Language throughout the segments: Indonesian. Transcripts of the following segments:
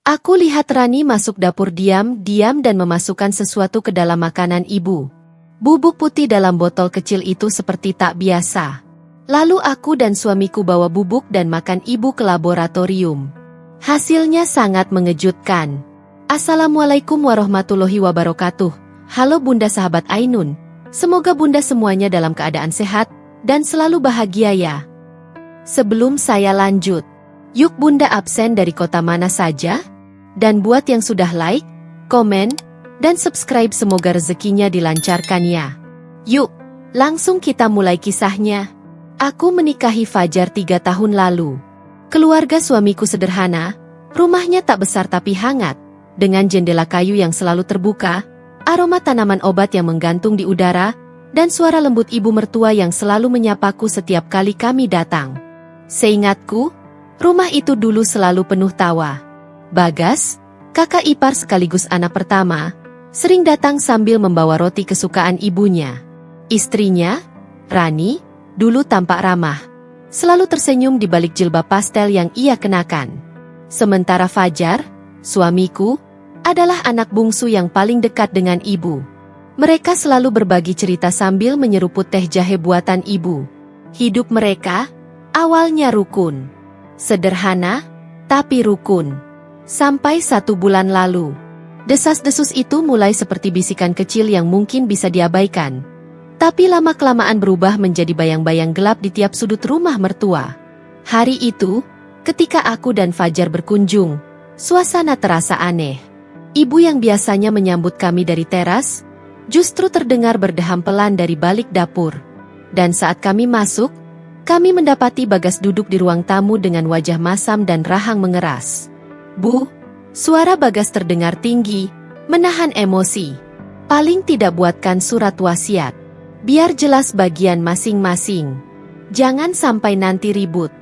Aku lihat Rani masuk dapur diam-diam dan memasukkan sesuatu ke dalam makanan ibu. Bubuk putih dalam botol kecil itu seperti tak biasa. Lalu aku dan suamiku bawa bubuk dan makan ibu ke laboratorium. Hasilnya sangat mengejutkan. Assalamualaikum warahmatullahi wabarakatuh. Halo Bunda sahabat Ainun. Semoga Bunda semuanya dalam keadaan sehat dan selalu bahagia ya. Sebelum saya lanjut, yuk Bunda absen dari kota mana saja? Dan buat yang sudah like, komen, dan subscribe semoga rezekinya dilancarkan ya. Yuk, langsung kita mulai kisahnya. Aku menikahi Fajar 3 tahun lalu. Keluarga suamiku sederhana, rumahnya tak besar tapi hangat, dengan jendela kayu yang selalu terbuka, aroma tanaman obat yang menggantung di udara, dan suara lembut ibu mertua yang selalu menyapaku setiap kali kami datang. Seingatku, rumah itu dulu selalu penuh tawa. Bagas, kakak ipar sekaligus anak pertama, sering datang sambil membawa roti kesukaan ibunya. Istrinya, Rani, dulu tampak ramah. Selalu tersenyum di balik jilbab pastel yang ia kenakan. Sementara Fajar, suamiku, adalah anak bungsu yang paling dekat dengan ibu. Mereka selalu berbagi cerita sambil menyeruput teh jahe buatan ibu. Hidup mereka, awalnya rukun. Sederhana, tapi rukun. Sampai 1 bulan lalu, desas-desus itu mulai seperti bisikan kecil yang mungkin bisa diabaikan. Tapi lama-kelamaan berubah menjadi bayang-bayang gelap di tiap sudut rumah mertua. Hari itu, ketika aku dan Fajar berkunjung, suasana terasa aneh. Ibu yang biasanya menyambut kami dari teras, justru terdengar berdeham pelan dari balik dapur. Dan saat kami masuk, kami mendapati Bagas duduk di ruang tamu dengan wajah masam dan rahang mengeras. Bu, suara Bagas terdengar tinggi, menahan emosi. Paling tidak buatkan surat wasiat. Biar jelas bagian masing-masing. Jangan sampai nanti ribut.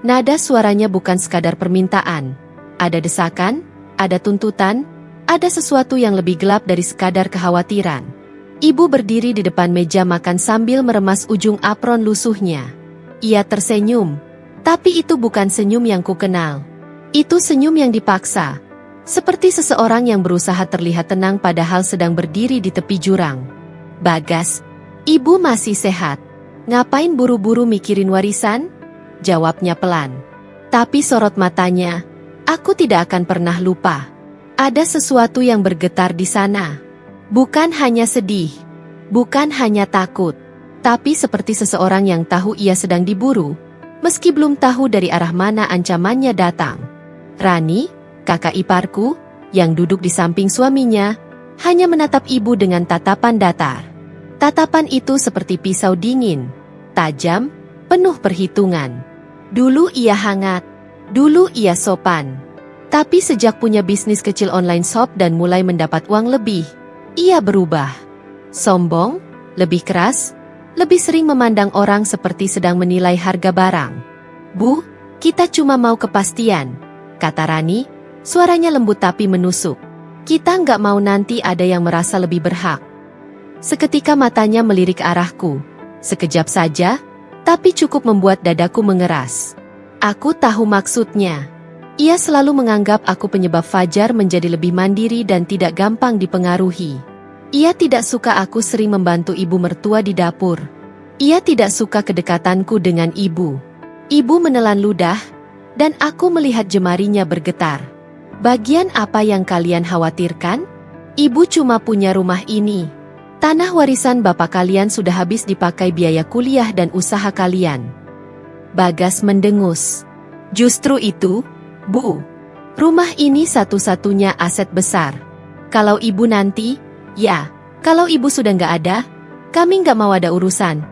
Nada suaranya bukan sekadar permintaan. Ada desakan, ada tuntutan, ada sesuatu yang lebih gelap dari sekadar kekhawatiran. Ibu berdiri di depan meja makan sambil meremas ujung apron lusuhnya. Ia tersenyum, tapi itu bukan senyum yang kukenal. Itu senyum yang dipaksa, seperti seseorang yang berusaha terlihat tenang padahal sedang berdiri di tepi jurang. Bagas, ibu masih sehat. Ngapain buru-buru mikirin warisan? Jawabnya pelan. Tapi sorot matanya, aku tidak akan pernah lupa. Ada sesuatu yang bergetar di sana. Bukan hanya sedih, bukan hanya takut, tapi seperti seseorang yang tahu ia sedang diburu, meski belum tahu dari arah mana ancamannya datang. Rani, kakak iparku, yang duduk di samping suaminya, hanya menatap ibu dengan tatapan datar. Tatapan itu seperti pisau dingin, tajam, penuh perhitungan. Dulu ia hangat, dulu ia sopan. Tapi sejak punya bisnis kecil online shop dan mulai mendapat uang lebih, ia berubah. Sombong, lebih keras, lebih sering memandang orang seperti sedang menilai harga barang. Bu, kita cuma mau kepastian, kata Rani, suaranya lembut tapi menusuk. Kita nggak mau nanti ada yang merasa lebih berhak. Seketika matanya melirik ke arahku. Sekejap saja, tapi cukup membuat dadaku mengeras. Aku tahu maksudnya. Ia selalu menganggap aku penyebab Fajar menjadi lebih mandiri dan tidak gampang dipengaruhi. Ia tidak suka aku sering membantu ibu mertua di dapur. Ia tidak suka kedekatanku dengan ibu. Ibu menelan ludah, dan aku melihat jemarinya bergetar. Bagian apa yang kalian khawatirkan? Ibu cuma punya rumah ini. Tanah warisan bapak kalian sudah habis dipakai biaya kuliah dan usaha kalian. Bagas mendengus. Justru itu, Bu. Rumah ini satu-satunya aset besar. Kalau ibu nanti, ya, kalau ibu sudah nggak ada, kami nggak mau ada urusan.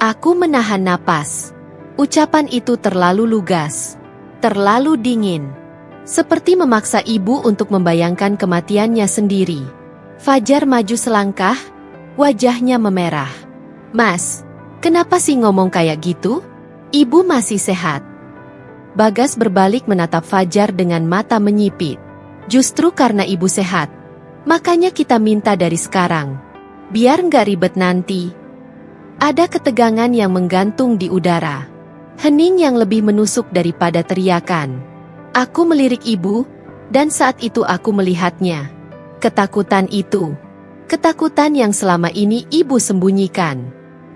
Aku menahan napas. Ucapan itu terlalu lugas. Terlalu dingin. Seperti memaksa ibu untuk membayangkan kematiannya sendiri. Fajar maju selangkah, wajahnya memerah. Mas, kenapa sih ngomong kayak gitu? Ibu masih sehat. Bagas berbalik menatap Fajar dengan mata menyipit. Justru karena ibu sehat, makanya kita minta dari sekarang. Biar nggak ribet nanti. Ada ketegangan yang menggantung di udara. Hening yang lebih menusuk daripada teriakan. Aku melirik ibu, Dan saat itu aku melihatnya. Ketakutan itu. Ketakutan yang selama ini ibu sembunyikan.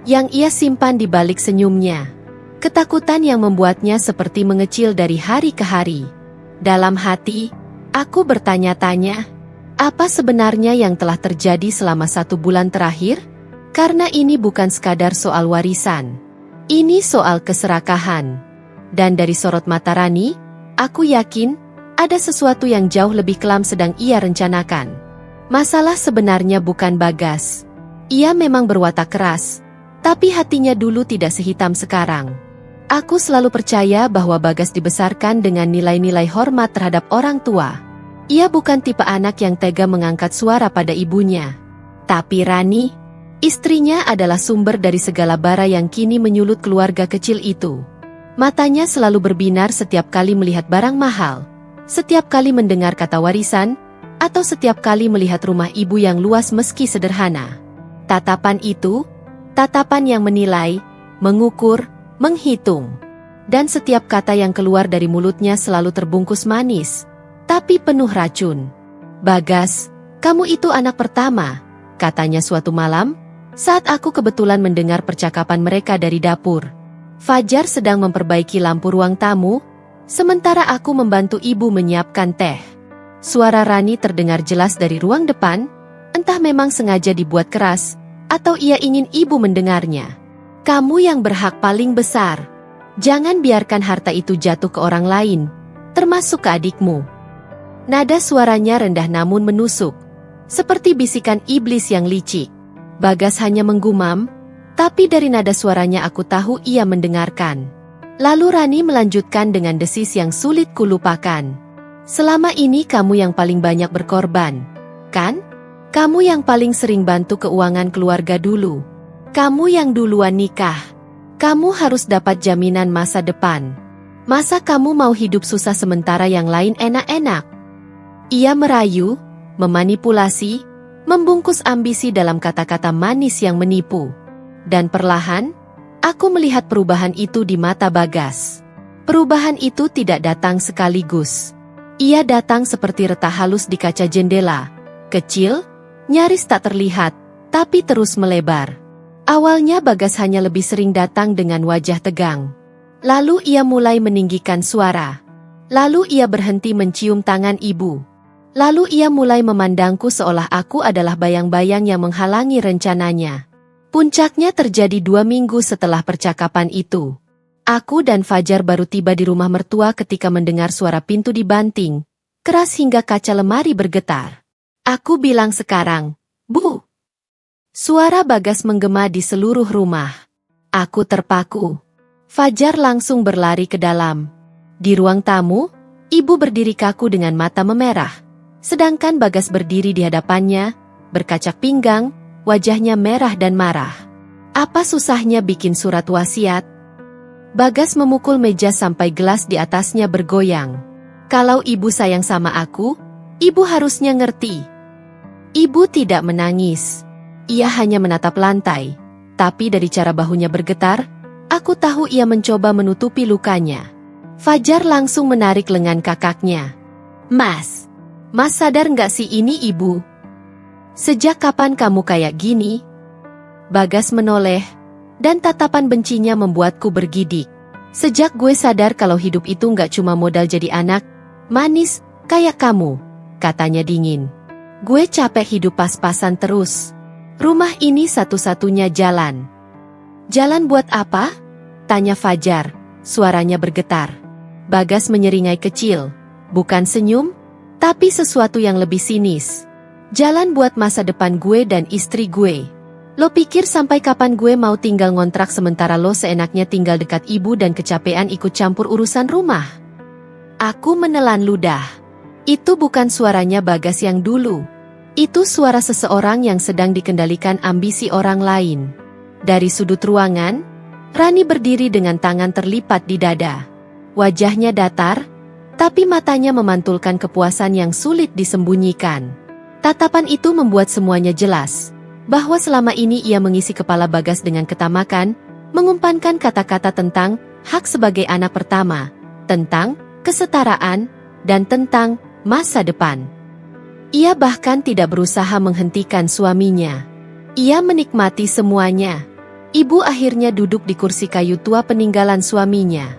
Yang ia simpan di balik senyumnya. Ketakutan yang membuatnya seperti mengecil dari hari ke hari. Dalam hati, aku bertanya-tanya, apa sebenarnya yang telah terjadi selama 1 bulan terakhir? Karena ini bukan sekadar soal warisan. Ini soal keserakahan. Dan dari sorot mata Rani, aku yakin, ada sesuatu yang jauh lebih kelam sedang ia rencanakan. Masalah sebenarnya bukan Bagas. Ia memang berwatak keras, tapi hatinya dulu tidak sehitam sekarang. Aku selalu percaya bahwa Bagas dibesarkan dengan nilai-nilai hormat terhadap orang tua. Ia bukan tipe anak yang tega mengangkat suara pada ibunya. Tapi Rani, istrinya adalah sumber dari segala bara yang kini menyulut keluarga kecil itu. Matanya selalu berbinar setiap kali melihat barang mahal. Setiap kali mendengar kata warisan, atau setiap kali melihat rumah ibu yang luas meski sederhana. Tatapan itu, tatapan yang menilai, mengukur, menghitung. Dan setiap kata yang keluar dari mulutnya selalu terbungkus manis, tapi penuh racun. Bagas, kamu itu anak pertama, katanya suatu malam, saat aku kebetulan mendengar percakapan mereka dari dapur. Fajar sedang memperbaiki lampu ruang tamu, sementara aku membantu ibu menyiapkan teh. Suara Rani terdengar jelas dari ruang depan, entah memang sengaja dibuat keras, atau ia ingin ibu mendengarnya. Kamu yang berhak paling besar. Jangan biarkan harta itu jatuh ke orang lain, termasuk ke adikmu. Nada suaranya rendah namun menusuk, seperti bisikan iblis yang licik. Bagas hanya menggumam, tapi dari nada suaranya aku tahu ia mendengarkan. Lalu Rani melanjutkan dengan desis yang sulit kulupakan. Selama ini kamu yang paling banyak berkorban, kan? Kamu yang paling sering bantu keuangan keluarga dulu. Kamu yang duluan nikah. Kamu harus dapat jaminan masa depan. Masa kamu mau hidup susah sementara yang lain enak-enak? Ia merayu, memanipulasi, membungkus ambisi dalam kata-kata manis yang menipu. Dan perlahan, aku melihat perubahan itu di mata Bagas. Perubahan itu tidak datang sekaligus. Ia datang seperti retak halus di kaca jendela. Kecil, nyaris tak terlihat, tapi terus melebar. Awalnya Bagas hanya lebih sering datang dengan wajah tegang. Lalu ia mulai meninggikan suara. Lalu ia berhenti mencium tangan ibu. Lalu ia mulai memandangku seolah aku adalah bayang-bayang yang menghalangi rencananya. Puncaknya terjadi 2 minggu setelah percakapan itu. Aku dan Fajar baru tiba di rumah mertua ketika mendengar suara pintu dibanting, keras hingga kaca lemari bergetar. Aku bilang sekarang, Bu. Suara Bagas menggema di seluruh rumah. Aku terpaku. Fajar langsung berlari ke dalam. Di ruang tamu, ibu berdiri kaku dengan mata memerah. Sedangkan Bagas berdiri di hadapannya, berkacak pinggang, wajahnya merah dan marah. Apa susahnya bikin surat wasiat? Bagas memukul meja sampai gelas di atasnya bergoyang. Kalau ibu sayang sama aku, ibu harusnya ngerti. Ibu tidak menangis. Ia hanya menatap lantai. Tapi dari cara bahunya bergetar, aku tahu ia mencoba menutupi lukanya. Fajar langsung menarik lengan kakaknya. Mas sadar nggak sih ini ibu? Sejak kapan kamu kayak gini? Bagas menoleh, dan tatapan bencinya membuatku bergidik. Sejak gue sadar kalau hidup itu nggak cuma modal jadi anak manis kayak kamu, katanya dingin. Gue capek hidup pas-pasan terus. Rumah ini satu-satunya jalan. Jalan buat apa? Tanya Fajar, suaranya bergetar. Bagas menyeringai kecil, bukan senyum, tapi sesuatu yang lebih sinis. Jalan buat masa depan gue dan istri gue. Lo pikir sampai kapan gue mau tinggal ngontrak sementara lo seenaknya tinggal dekat ibu dan kecapean ikut campur urusan rumah? Aku menelan ludah. Itu bukan suaranya Bagas yang dulu. Itu suara seseorang yang sedang dikendalikan ambisi orang lain. Dari sudut ruangan, Rani berdiri dengan tangan terlipat di dada. Wajahnya datar, tapi matanya memantulkan kepuasan yang sulit disembunyikan. Tatapan itu membuat semuanya jelas. Bahwa selama ini ia mengisi kepala Bagas dengan ketamakan, mengumpankan kata-kata tentang hak sebagai anak pertama, tentang kesetaraan, dan tentang masa depan. Ia bahkan tidak berusaha menghentikan suaminya. Ia menikmati semuanya. Ibu akhirnya duduk di kursi kayu tua peninggalan suaminya.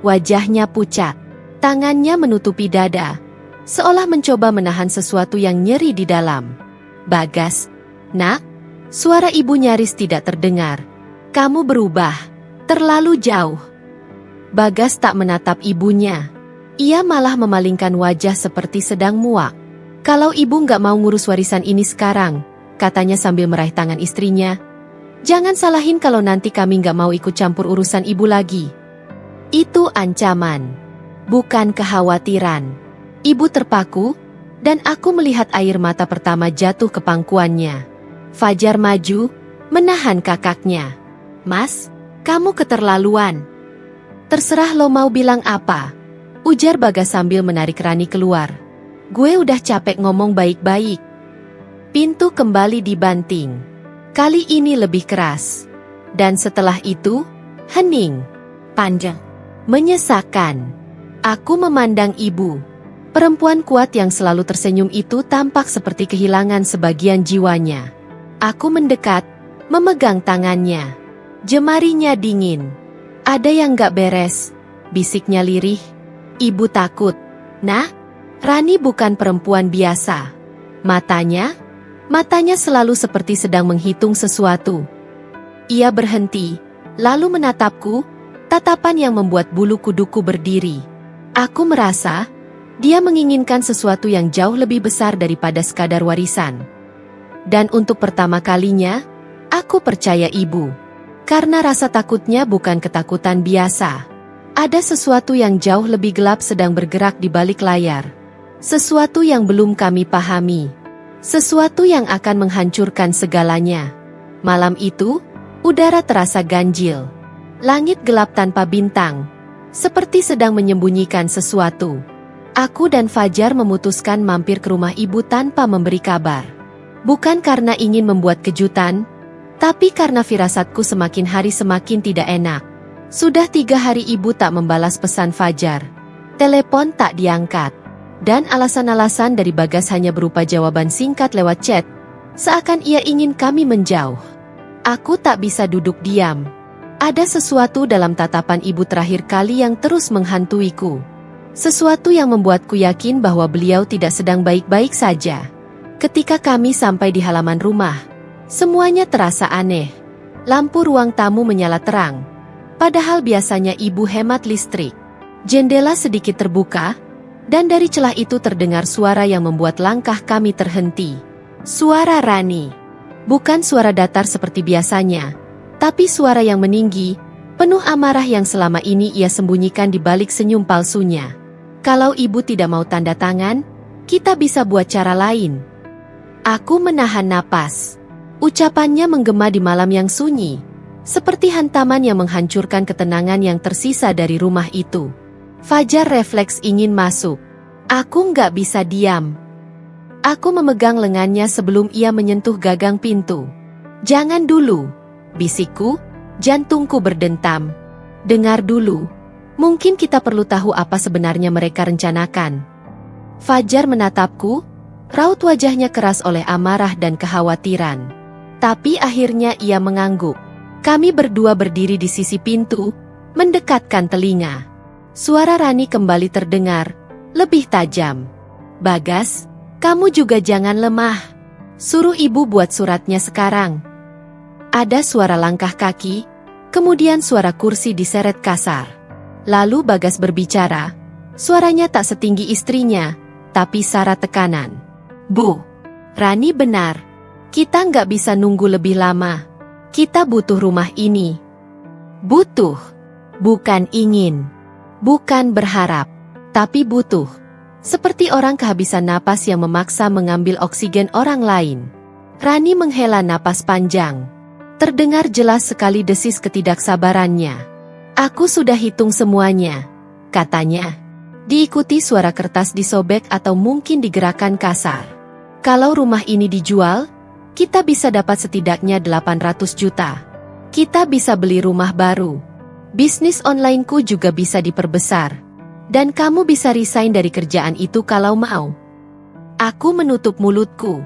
Wajahnya pucat. Tangannya menutupi dada. Seolah mencoba menahan sesuatu yang nyeri di dalam. Bagas, nak, suara ibu nyaris tidak terdengar. Kamu berubah. Terlalu jauh. Bagas tak menatap ibunya. Ia malah memalingkan wajah seperti sedang muak. Kalau ibu nggak mau ngurus warisan ini sekarang, katanya sambil meraih tangan istrinya, jangan salahin kalau nanti kami nggak mau ikut campur urusan ibu lagi. Itu ancaman, bukan kekhawatiran. Ibu terpaku, dan aku melihat air mata pertama jatuh ke pangkuannya. Fajar maju, menahan kakaknya. Mas, kamu keterlaluan. Terserah lo mau bilang apa, ujar Bagas sambil menarik Rani keluar. Gue udah capek ngomong baik-baik. Pintu kembali dibanting. Kali ini lebih keras. Dan setelah itu, hening. Panjang. Menyesakan. Aku memandang ibu. Perempuan kuat yang selalu tersenyum itu tampak seperti kehilangan sebagian jiwanya. Aku mendekat, memegang tangannya. Jemarinya dingin. Ada yang gak beres, bisiknya lirih. Ibu takut. Nah, Rani bukan perempuan biasa. Matanya selalu seperti sedang menghitung sesuatu. Ia berhenti, lalu menatapku, tatapan yang membuat bulu kuduku berdiri. Aku merasa, dia menginginkan sesuatu yang jauh lebih besar daripada sekadar warisan. Dan untuk pertama kalinya, aku percaya ibu. Karena rasa takutnya bukan ketakutan biasa. Ada sesuatu yang jauh lebih gelap sedang bergerak di balik layar. Sesuatu yang belum kami pahami. Sesuatu yang akan menghancurkan segalanya. Malam itu, udara terasa ganjil. Langit gelap tanpa bintang. Seperti sedang menyembunyikan sesuatu. Aku dan Fajar memutuskan mampir ke rumah ibu tanpa memberi kabar. Bukan karena ingin membuat kejutan, tapi karena firasatku semakin hari semakin tidak enak. Sudah 3 hari ibu tak membalas pesan Fajar. Telepon tak diangkat. Dan alasan-alasan dari Bagas hanya berupa jawaban singkat lewat chat. Seakan ia ingin kami menjauh. Aku tak bisa duduk diam. Ada sesuatu dalam tatapan ibu terakhir kali yang terus menghantuiku. Sesuatu yang membuatku yakin bahwa beliau tidak sedang baik-baik saja. Ketika kami sampai di halaman rumah, semuanya terasa aneh. Lampu ruang tamu menyala terang. Padahal biasanya ibu hemat listrik. Jendela sedikit terbuka, dan dari celah itu terdengar suara yang membuat langkah kami terhenti. Suara Rani. Bukan suara datar seperti biasanya, tapi suara yang meninggi, penuh amarah yang selama ini ia sembunyikan di balik senyum palsunya. Kalau ibu tidak mau tanda tangan, kita bisa buat cara lain. Aku menahan napas. Ucapannya menggema di malam yang sunyi, seperti hantaman yang menghancurkan ketenangan yang tersisa dari rumah itu. Fajar refleks ingin masuk. Aku nggak bisa diam. Aku memegang lengannya sebelum ia menyentuh gagang pintu. Jangan dulu, bisikku, jantungku berdentam. Dengar dulu, mungkin kita perlu tahu apa sebenarnya mereka rencanakan. Fajar menatapku, raut wajahnya keras oleh amarah dan kekhawatiran. Tapi akhirnya ia mengangguk. Kami berdua berdiri di sisi pintu, mendekatkan telinga. Suara Rani kembali terdengar, lebih tajam. Bagas, kamu juga jangan lemah. Suruh ibu buat suratnya sekarang. Ada suara langkah kaki, kemudian suara kursi diseret kasar. Lalu Bagas berbicara, suaranya tak setinggi istrinya, tapi syarat tekanan. Bu, Rani benar. Kita nggak bisa nunggu lebih lama. Kita butuh rumah ini. Butuh, bukan ingin. Bukan berharap, tapi butuh. Seperti orang kehabisan napas yang memaksa mengambil oksigen orang lain. Rani menghela napas panjang. Terdengar jelas sekali desis ketidaksabarannya. Aku sudah hitung semuanya, katanya. Diikuti suara kertas disobek atau mungkin digerakkan kasar. Kalau rumah ini dijual, kita bisa dapat setidaknya 800 juta. Kita bisa beli rumah baru. Bisnis onlineku juga bisa diperbesar. Dan kamu bisa resign dari kerjaan itu kalau mau. Aku menutup mulutku.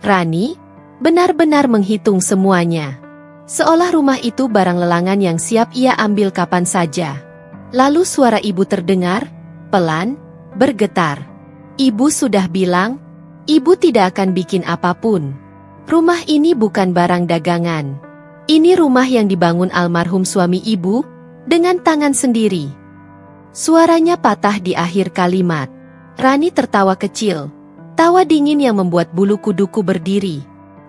Rani benar-benar menghitung semuanya. Seolah rumah itu barang lelangan yang siap ia ambil kapan saja. Lalu suara ibu terdengar, pelan, bergetar. Ibu sudah bilang, ibu tidak akan bikin apapun. Rumah ini bukan barang dagangan. Ini rumah yang dibangun almarhum suami ibu, dengan tangan sendiri. Suaranya patah di akhir kalimat. Rani tertawa kecil. Tawa dingin yang membuat bulu kuduku berdiri.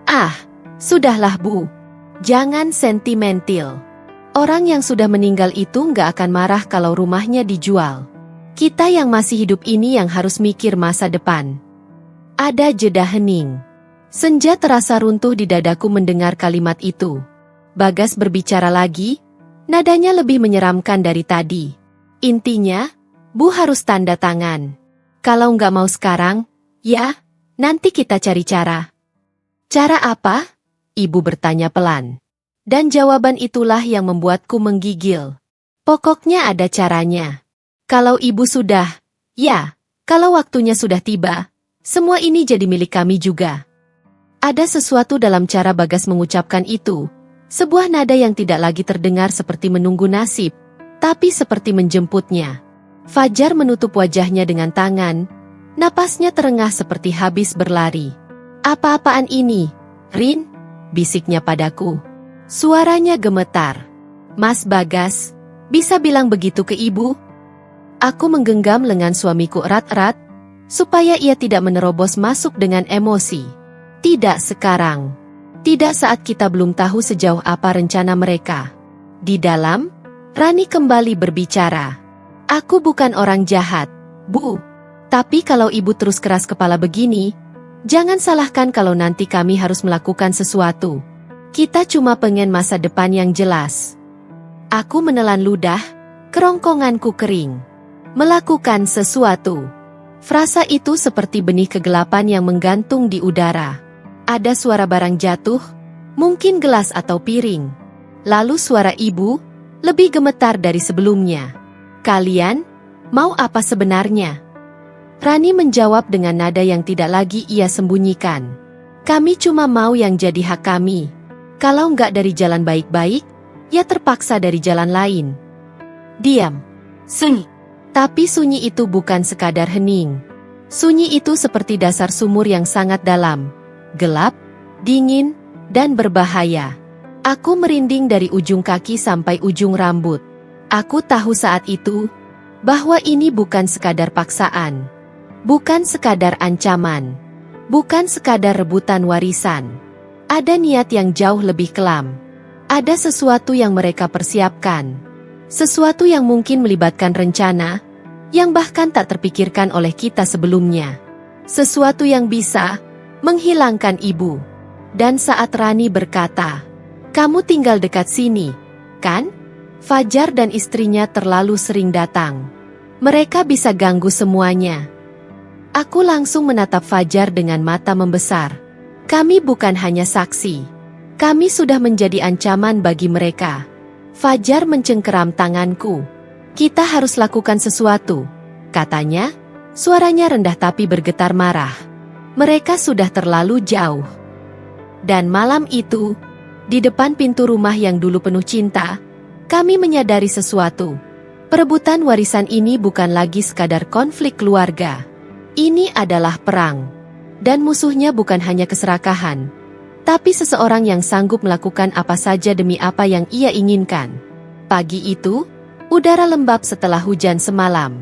Ah, sudahlah Bu. Jangan sentimental. Orang yang sudah meninggal itu nggak akan marah kalau rumahnya dijual. Kita yang masih hidup ini yang harus mikir masa depan. Ada jeda hening. Senja terasa runtuh di dadaku mendengar kalimat itu. Bagas berbicara lagi, nadanya lebih menyeramkan dari tadi. Intinya, Bu harus tanda tangan. Kalau nggak mau sekarang, ya, nanti kita cari cara. Cara apa? Ibu bertanya pelan. Dan jawaban itulah yang membuatku menggigil. Pokoknya ada caranya. Kalau ibu sudah, ya, kalau waktunya sudah tiba, semua ini jadi milik kami juga. Ada sesuatu dalam cara Bagas mengucapkan itu. Sebuah nada yang tidak lagi terdengar seperti menunggu nasib, tapi seperti menjemputnya. Fajar menutup wajahnya dengan tangan, napasnya terengah seperti habis berlari. Apa-apaan ini, Rin? Bisiknya padaku. Suaranya gemetar. Mas Bagas, bisa bilang begitu ke ibu? Aku menggenggam lengan suamiku erat-erat, supaya ia tidak menerobos masuk dengan emosi. Tidak sekarang. Tidak saat kita belum tahu sejauh apa rencana mereka. Di dalam, Rani kembali berbicara. Aku bukan orang jahat, Bu. Tapi kalau ibu terus keras kepala begini, jangan salahkan kalau nanti kami harus melakukan sesuatu. Kita cuma pengen masa depan yang jelas. Aku menelan ludah, kerongkonganku kering. Melakukan sesuatu. Frasa itu seperti benih kegelapan yang menggantung di udara. Ada suara barang jatuh, mungkin gelas atau piring. Lalu suara ibu, lebih gemetar dari sebelumnya. Kalian, mau apa sebenarnya? Rani menjawab dengan nada yang tidak lagi ia sembunyikan. Kami cuma mau yang jadi hak kami. Kalau nggak dari jalan baik-baik, ya terpaksa dari jalan lain. Diam. Sunyi. Tapi sunyi itu bukan sekadar hening. Sunyi itu seperti dasar sumur yang sangat dalam. Gelap, dingin, dan berbahaya. Aku merinding dari ujung kaki sampai ujung rambut. Aku tahu saat itu, bahwa ini bukan sekadar paksaan. Bukan sekadar ancaman. Bukan sekadar rebutan warisan. Ada niat yang jauh lebih kelam. Ada sesuatu yang mereka persiapkan. Sesuatu yang mungkin melibatkan rencana, yang bahkan tak terpikirkan oleh kita sebelumnya. Sesuatu yang bisa menghilangkan ibu. Dan saat Rani berkata, "Kamu tinggal dekat sini, kan? Fajar dan istrinya terlalu sering datang. Mereka bisa ganggu semuanya." Aku langsung menatap Fajar dengan mata membesar. Kami bukan hanya saksi. Kami sudah menjadi ancaman bagi mereka. Fajar mencengkeram tanganku. Kita harus lakukan sesuatu, katanya. Suaranya rendah tapi bergetar marah. Mereka sudah terlalu jauh. Dan malam itu, di depan pintu rumah yang dulu penuh cinta, kami menyadari sesuatu. Perebutan warisan ini bukan lagi sekadar konflik keluarga. Ini adalah perang. Dan musuhnya bukan hanya keserakahan, tapi seseorang yang sanggup melakukan apa saja demi apa yang ia inginkan. Pagi itu, udara lembab setelah hujan semalam.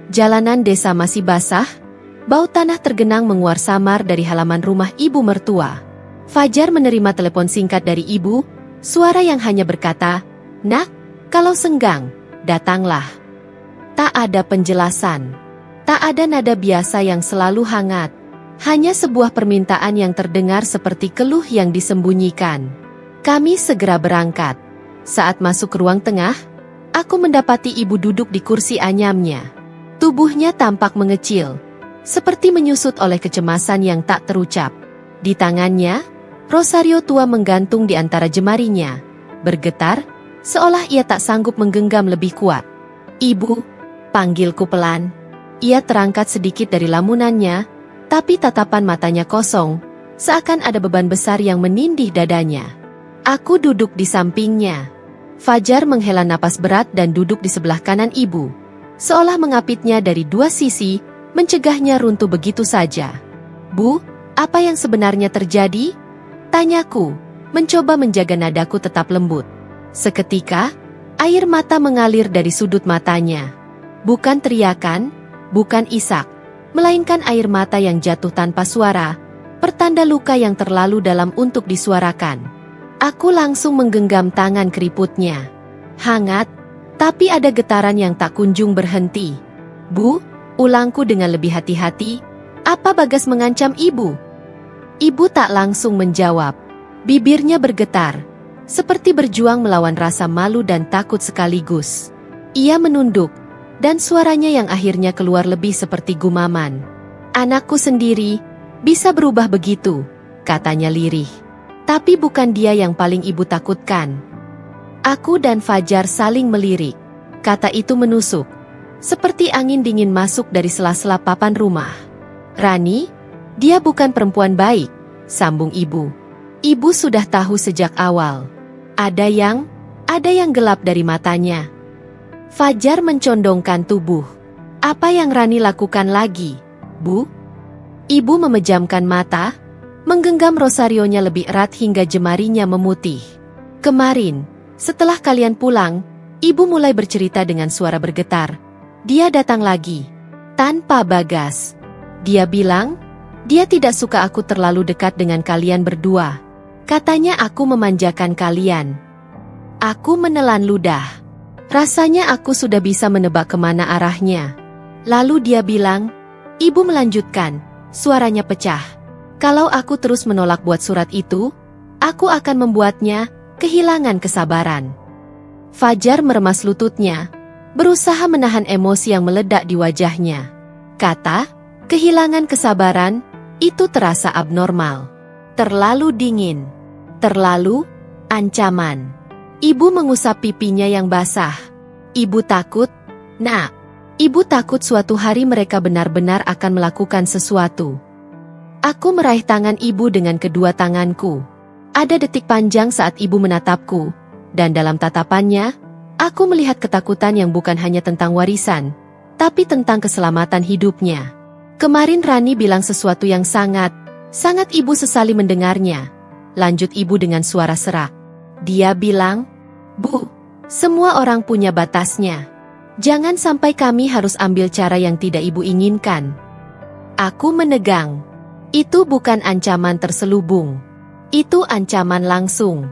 Jalanan desa masih basah, bau tanah tergenang menguar samar dari halaman rumah ibu mertua. Fajar menerima telepon singkat dari ibu, suara yang hanya berkata, "Nak, kalau senggang, datanglah." Tak ada penjelasan. Tak ada nada biasa yang selalu hangat. Hanya sebuah permintaan yang terdengar seperti keluh yang disembunyikan. Kami segera berangkat. Saat masuk ke ruang tengah, aku mendapati ibu duduk di kursi anyamnya. Tubuhnya tampak mengecil, seperti menyusut oleh kecemasan yang tak terucap. Di tangannya, rosario tua menggantung di antara jemarinya, bergetar, seolah ia tak sanggup menggenggam lebih kuat. "Ibu, panggilku pelan. Ia terangkat sedikit dari lamunannya, tapi tatapan matanya kosong, seakan ada beban besar yang menindih dadanya. Aku duduk di sampingnya. Fajar menghela napas berat dan duduk di sebelah kanan ibu, seolah mengapitnya dari dua sisi, mencegahnya runtuh begitu saja. "Bu, apa yang sebenarnya terjadi?" tanyaku, mencoba menjaga nadaku tetap lembut. Seketika, air mata mengalir dari sudut matanya. Bukan teriakan, bukan isak, melainkan air mata yang jatuh tanpa suara, pertanda luka yang terlalu dalam untuk disuarakan. Aku langsung menggenggam tangan keriputnya. Hangat, tapi ada getaran yang tak kunjung berhenti. "Bu," ulangku dengan lebih hati-hati, "apa Bagas mengancam ibu?" Ibu tak langsung menjawab. Bibirnya bergetar, seperti berjuang melawan rasa malu dan takut sekaligus. Ia menunduk, dan suaranya yang akhirnya keluar lebih seperti gumaman. "Anakku sendiri, bisa berubah begitu," katanya lirih. "Tapi bukan dia yang paling ibu takutkan." Aku dan Fajar saling melirik. Kata itu menusuk, seperti angin dingin masuk dari sela-sela papan rumah. "Rani, dia bukan perempuan baik," sambung ibu. "Ibu sudah tahu sejak awal. Ada yang gelap dari matanya." Fajar mencondongkan tubuh. "Apa yang Rani lakukan lagi, Bu?" Ibu memejamkan mata, menggenggam rosarionya lebih erat hingga jemarinya memutih. "Kemarin, setelah kalian pulang, ibu mulai bercerita dengan suara bergetar. Dia datang lagi, tanpa Bagas. Dia bilang, dia tidak suka aku terlalu dekat dengan kalian berdua. Katanya aku memanjakan kalian." Aku menelan ludah. Rasanya aku sudah bisa menebak kemana arahnya. Lalu dia bilang, "Ibu melanjutkan," suaranya pecah. "Kalau aku terus menolak buat surat itu, aku akan membuatnya kehilangan kesabaran." Fajar meremas lututnya, berusaha menahan emosi yang meledak di wajahnya. Kata, kehilangan kesabaran, itu terasa abnormal. Terlalu dingin. Terlalu ancaman. Ibu mengusap pipinya yang basah. "Ibu takut, Nak. Ibu takut suatu hari mereka benar-benar akan melakukan sesuatu." Aku meraih tangan ibu dengan kedua tanganku. Ada detik panjang saat ibu menatapku, dan dalam tatapannya, aku melihat ketakutan yang bukan hanya tentang warisan, tapi tentang keselamatan hidupnya. "Kemarin Rani bilang sesuatu yang sangat ibu sesali mendengarnya," lanjut ibu dengan suara serak. "Dia bilang, 'Bu, semua orang punya batasnya. Jangan sampai kami harus ambil cara yang tidak ibu inginkan.'" Aku menegang. Itu bukan ancaman terselubung. Itu ancaman langsung.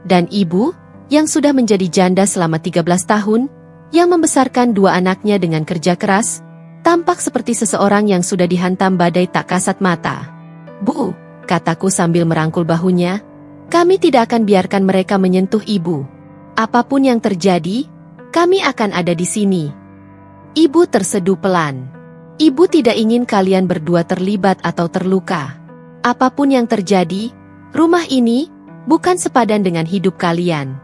Dan ibu, yang sudah menjadi janda selama 13 tahun, yang membesarkan dua anaknya dengan kerja keras, tampak seperti seseorang yang sudah dihantam badai tak kasat mata. "Bu," kataku sambil merangkul bahunya, "kami tidak akan biarkan mereka menyentuh ibu. Apapun yang terjadi, kami akan ada di sini." Ibu terseduh pelan. "Ibu tidak ingin kalian berdua terlibat atau terluka. Apapun yang terjadi, rumah ini bukan sepadan dengan hidup kalian."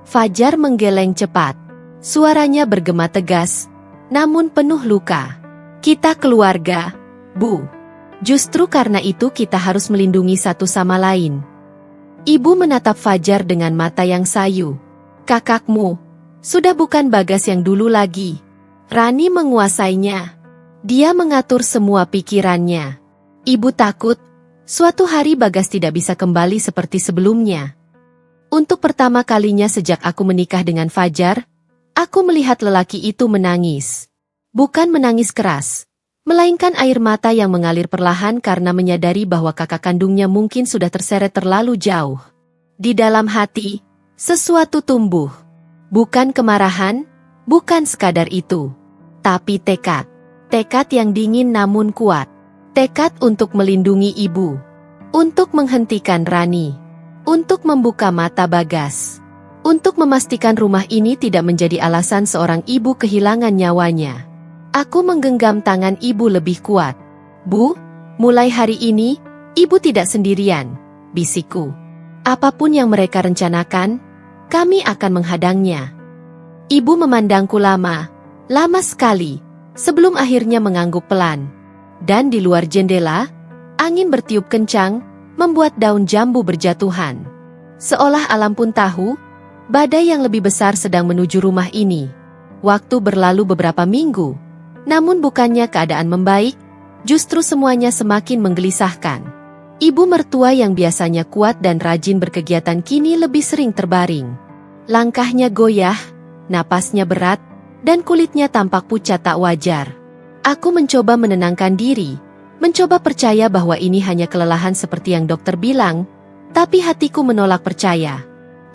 Fajar menggeleng cepat. Suaranya bergema tegas, namun penuh luka. "Kita keluarga, Bu. Justru karena itu kita harus melindungi satu sama lain." Ibu menatap Fajar dengan mata yang sayu. "Kakakmu sudah bukan Bagas yang dulu lagi. Rani menguasainya. Dia mengatur semua pikirannya. Ibu takut suatu hari Bagas tidak bisa kembali seperti sebelumnya." Untuk pertama kalinya sejak aku menikah dengan Fajar, aku melihat lelaki itu menangis. Bukan menangis keras, melainkan air mata yang mengalir perlahan karena menyadari bahwa kakak kandungnya mungkin sudah terseret terlalu jauh. Di dalam hati, sesuatu tumbuh. Bukan kemarahan, bukan sekadar itu. Tapi tekad. Tekad yang dingin namun kuat. Tekad untuk melindungi ibu. Untuk menghentikan Rani. Untuk membuka mata Bagas. Untuk memastikan rumah ini tidak menjadi alasan seorang ibu kehilangan nyawanya. Aku menggenggam tangan ibu lebih kuat. "Bu, mulai hari ini, ibu tidak sendirian," bisikku. "Apapun yang mereka rencanakan, kami akan menghadangnya." Ibu memandangku lama, Lama sekali, sebelum akhirnya mengangguk pelan. Dan di luar jendela, angin bertiup kencang, membuat daun jambu berjatuhan. Seolah alam pun tahu, badai yang lebih besar sedang menuju rumah ini. Waktu berlalu beberapa minggu, namun bukannya keadaan membaik, justru semuanya semakin menggelisahkan. Ibu mertua yang biasanya kuat dan rajin berkegiatan kini lebih sering terbaring. Langkahnya goyah, napasnya berat, dan kulitnya tampak pucat tak wajar. Aku mencoba menenangkan diri, mencoba percaya bahwa ini hanya kelelahan seperti yang dokter bilang, tapi hatiku menolak percaya.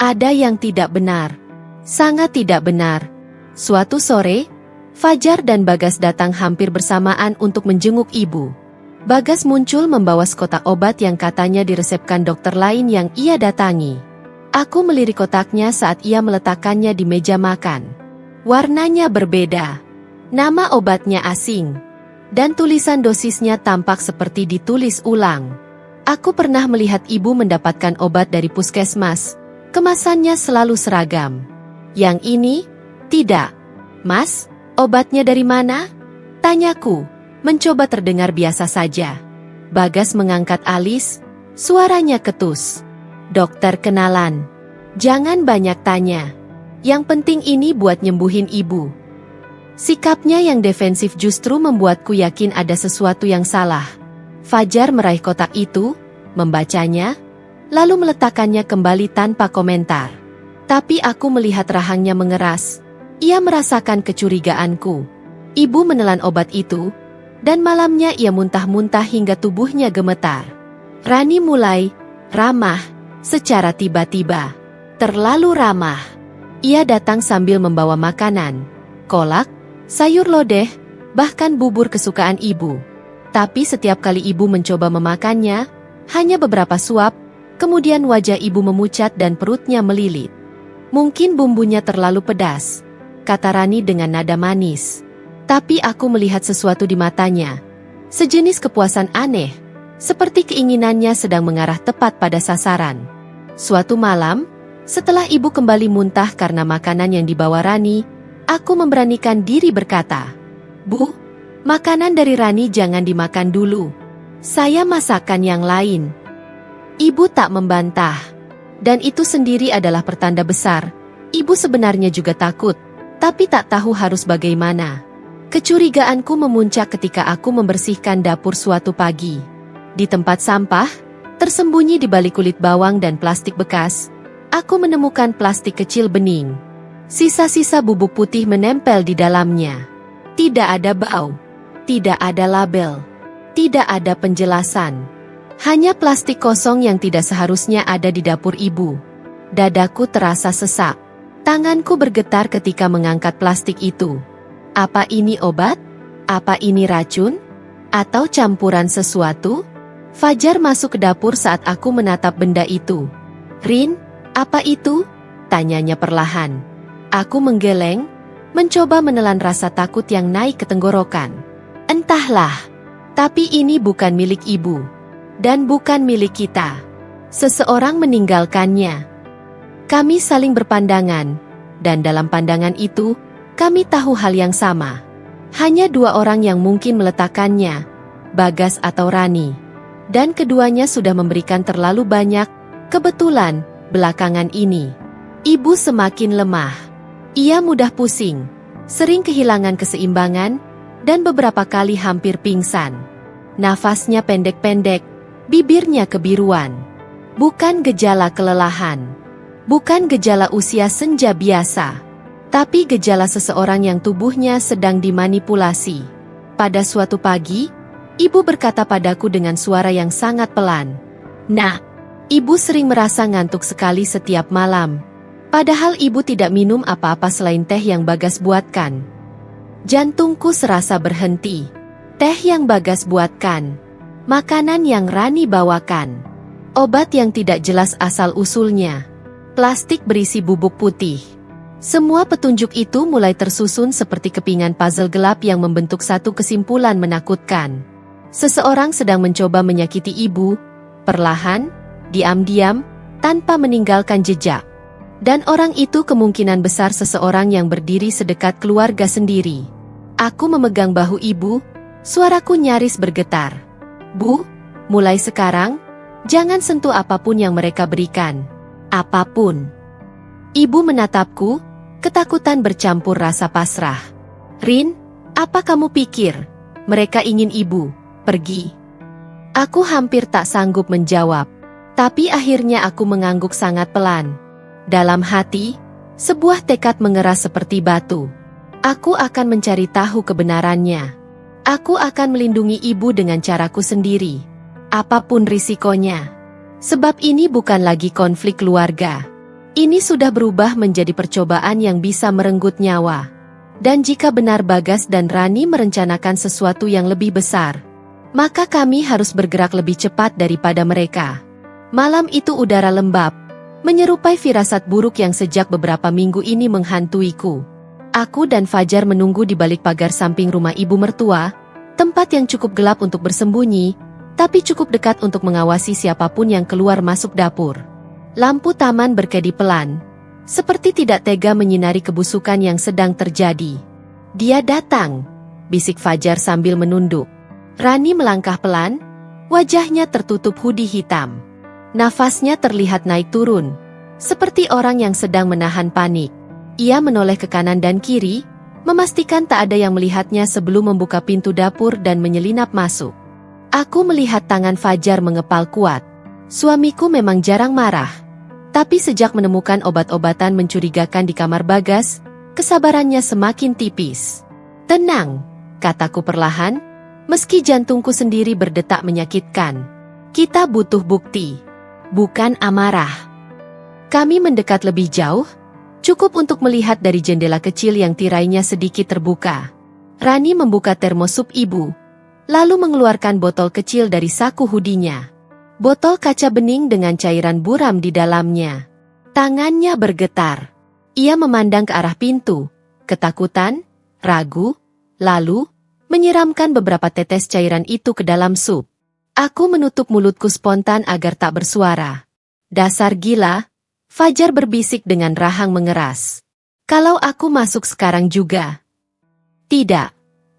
Ada yang tidak benar. Sangat tidak benar. Suatu sore, Fajar dan Bagas datang hampir bersamaan untuk menjenguk ibu. Bagas muncul membawa sekotak obat yang katanya diresepkan dokter lain yang ia datangi. Aku melirik kotaknya saat ia meletakkannya di meja makan. Warnanya berbeda. Nama obatnya asing. Dan tulisan dosisnya tampak seperti ditulis ulang. Aku pernah melihat ibu mendapatkan obat dari puskesmas. Kemasannya selalu seragam. Yang ini, tidak. Mas, obatnya dari mana? Tanyaku. Mencoba terdengar biasa saja. Bagas mengangkat alis, suaranya ketus. Dokter kenalan. Jangan banyak tanya. Yang penting ini buat nyembuhin ibu. Sikapnya yang defensif justru membuatku yakin ada sesuatu yang salah. Fajar meraih kotak itu, membacanya, lalu meletakkannya kembali tanpa komentar. Tapi aku melihat rahangnya mengeras. Ia merasakan kecurigaanku. Ibu menelan obat itu, dan malamnya ia muntah-muntah hingga tubuhnya gemetar. Rani mulai ramah secara tiba-tiba. Terlalu ramah. Ia datang sambil membawa makanan, kolak, sayur lodeh, bahkan bubur kesukaan ibu. Tapi setiap kali ibu mencoba memakannya, hanya beberapa suap, kemudian wajah ibu memucat dan perutnya melilit. Mungkin bumbunya terlalu pedas, kata Rani dengan nada manis. Tapi aku melihat sesuatu di matanya. Sejenis kepuasan aneh, seperti keinginannya sedang mengarah tepat pada sasaran. Suatu malam, setelah ibu kembali muntah karena makanan yang dibawa Rani, aku memberanikan diri berkata, "Bu, makanan dari Rani jangan dimakan dulu. Saya masakan yang lain." Ibu tak membantah. Dan itu sendiri adalah pertanda besar. Ibu sebenarnya juga takut, tapi tak tahu harus bagaimana. Kecurigaanku memuncak ketika aku membersihkan dapur suatu pagi. Di tempat sampah, tersembunyi di balik kulit bawang dan plastik bekas, aku menemukan plastik kecil bening. Sisa-sisa bubuk putih menempel di dalamnya. Tidak ada bau, tidak ada label, tidak ada penjelasan. Hanya plastik kosong yang tidak seharusnya ada di dapur ibu. Dadaku terasa sesak. Tanganku bergetar ketika mengangkat plastik itu. Apa ini obat? Apa ini racun? Atau campuran sesuatu? Fajar masuk ke dapur saat aku menatap benda itu. "Rin, apa itu?" tanyanya perlahan. Aku menggeleng, mencoba menelan rasa takut yang naik ke tenggorokan. Entahlah, tapi ini bukan milik ibu. Dan bukan milik kita. Seseorang meninggalkannya. Kami saling berpandangan, dan dalam pandangan itu, kami tahu hal yang sama. Hanya dua orang yang mungkin meletakkannya, Bagas atau Rani. Dan keduanya sudah memberikan terlalu banyak, kebetulan, belakangan ini. Ibu semakin lemah. Ia mudah pusing, sering kehilangan keseimbangan, dan beberapa kali hampir pingsan. Nafasnya pendek-pendek, bibirnya kebiruan. Bukan gejala kelelahan. Bukan gejala usia senja biasa. Tapi gejala seseorang yang tubuhnya sedang dimanipulasi. Pada suatu pagi, ibu berkata padaku dengan suara yang sangat pelan. "Nak, ibu sering merasa ngantuk sekali setiap malam. Padahal ibu tidak minum apa-apa selain teh yang Bagas buatkan." Jantungku serasa berhenti. Teh yang Bagas buatkan. Makanan yang Rani bawakan. Obat yang tidak jelas asal-usulnya. Plastik berisi bubuk putih. Semua petunjuk itu mulai tersusun seperti kepingan puzzle gelap yang membentuk satu kesimpulan menakutkan. Seseorang sedang mencoba menyakiti ibu, perlahan, diam-diam, tanpa meninggalkan jejak. Dan orang itu kemungkinan besar seseorang yang berdiri sedekat keluarga sendiri. Aku memegang bahu ibu, suaraku nyaris bergetar. Bu, mulai sekarang, jangan sentuh apapun yang mereka berikan. Apapun. Ibu menatapku, ketakutan bercampur rasa pasrah. Rin, apa kamu pikir? Mereka ingin ibu pergi. Aku hampir tak sanggup menjawab. Tapi akhirnya aku mengangguk sangat pelan. Dalam hati, sebuah tekad mengeras seperti batu. Aku akan mencari tahu kebenarannya. Aku akan melindungi ibu dengan caraku sendiri. Apapun risikonya. Sebab ini bukan lagi konflik keluarga. Ini sudah berubah menjadi percobaan yang bisa merenggut nyawa. Dan jika benar Bagas dan Rani merencanakan sesuatu yang lebih besar, maka kami harus bergerak lebih cepat daripada mereka. Malam itu udara lembab, menyerupai firasat buruk yang sejak beberapa minggu ini menghantuiku. Aku dan Fajar menunggu di balik pagar samping rumah ibu mertua, tempat yang cukup gelap untuk bersembunyi, tapi cukup dekat untuk mengawasi siapapun yang keluar masuk dapur. Lampu taman berkedip pelan, seperti tidak tega menyinari kebusukan yang sedang terjadi. Dia datang, bisik Fajar sambil menunduk. Rani melangkah pelan, wajahnya tertutup hoodie hitam. Nafasnya terlihat naik turun, seperti orang yang sedang menahan panik. Ia menoleh ke kanan dan kiri, memastikan tak ada yang melihatnya sebelum membuka pintu dapur dan menyelinap masuk. Aku melihat tangan Fajar mengepal kuat. Suamiku memang jarang marah. Tapi sejak menemukan obat-obatan mencurigakan di kamar Bagas, kesabarannya semakin tipis. Tenang, kataku perlahan, meski jantungku sendiri berdetak menyakitkan. Kita butuh bukti, bukan amarah. Kami mendekat lebih jauh, cukup untuk melihat dari jendela kecil yang tirainya sedikit terbuka. Rani membuka termosup ibu, lalu mengeluarkan botol kecil dari saku hoodie-nya. Botol kaca bening dengan cairan buram di dalamnya. Tangannya bergetar. Ia memandang ke arah pintu, ketakutan, ragu, lalu menyiramkan beberapa tetes cairan itu ke dalam sup. Aku menutup mulutku spontan agar tak bersuara. Dasar gila, Fajar berbisik dengan rahang mengeras. Kalau aku masuk sekarang juga? Tidak.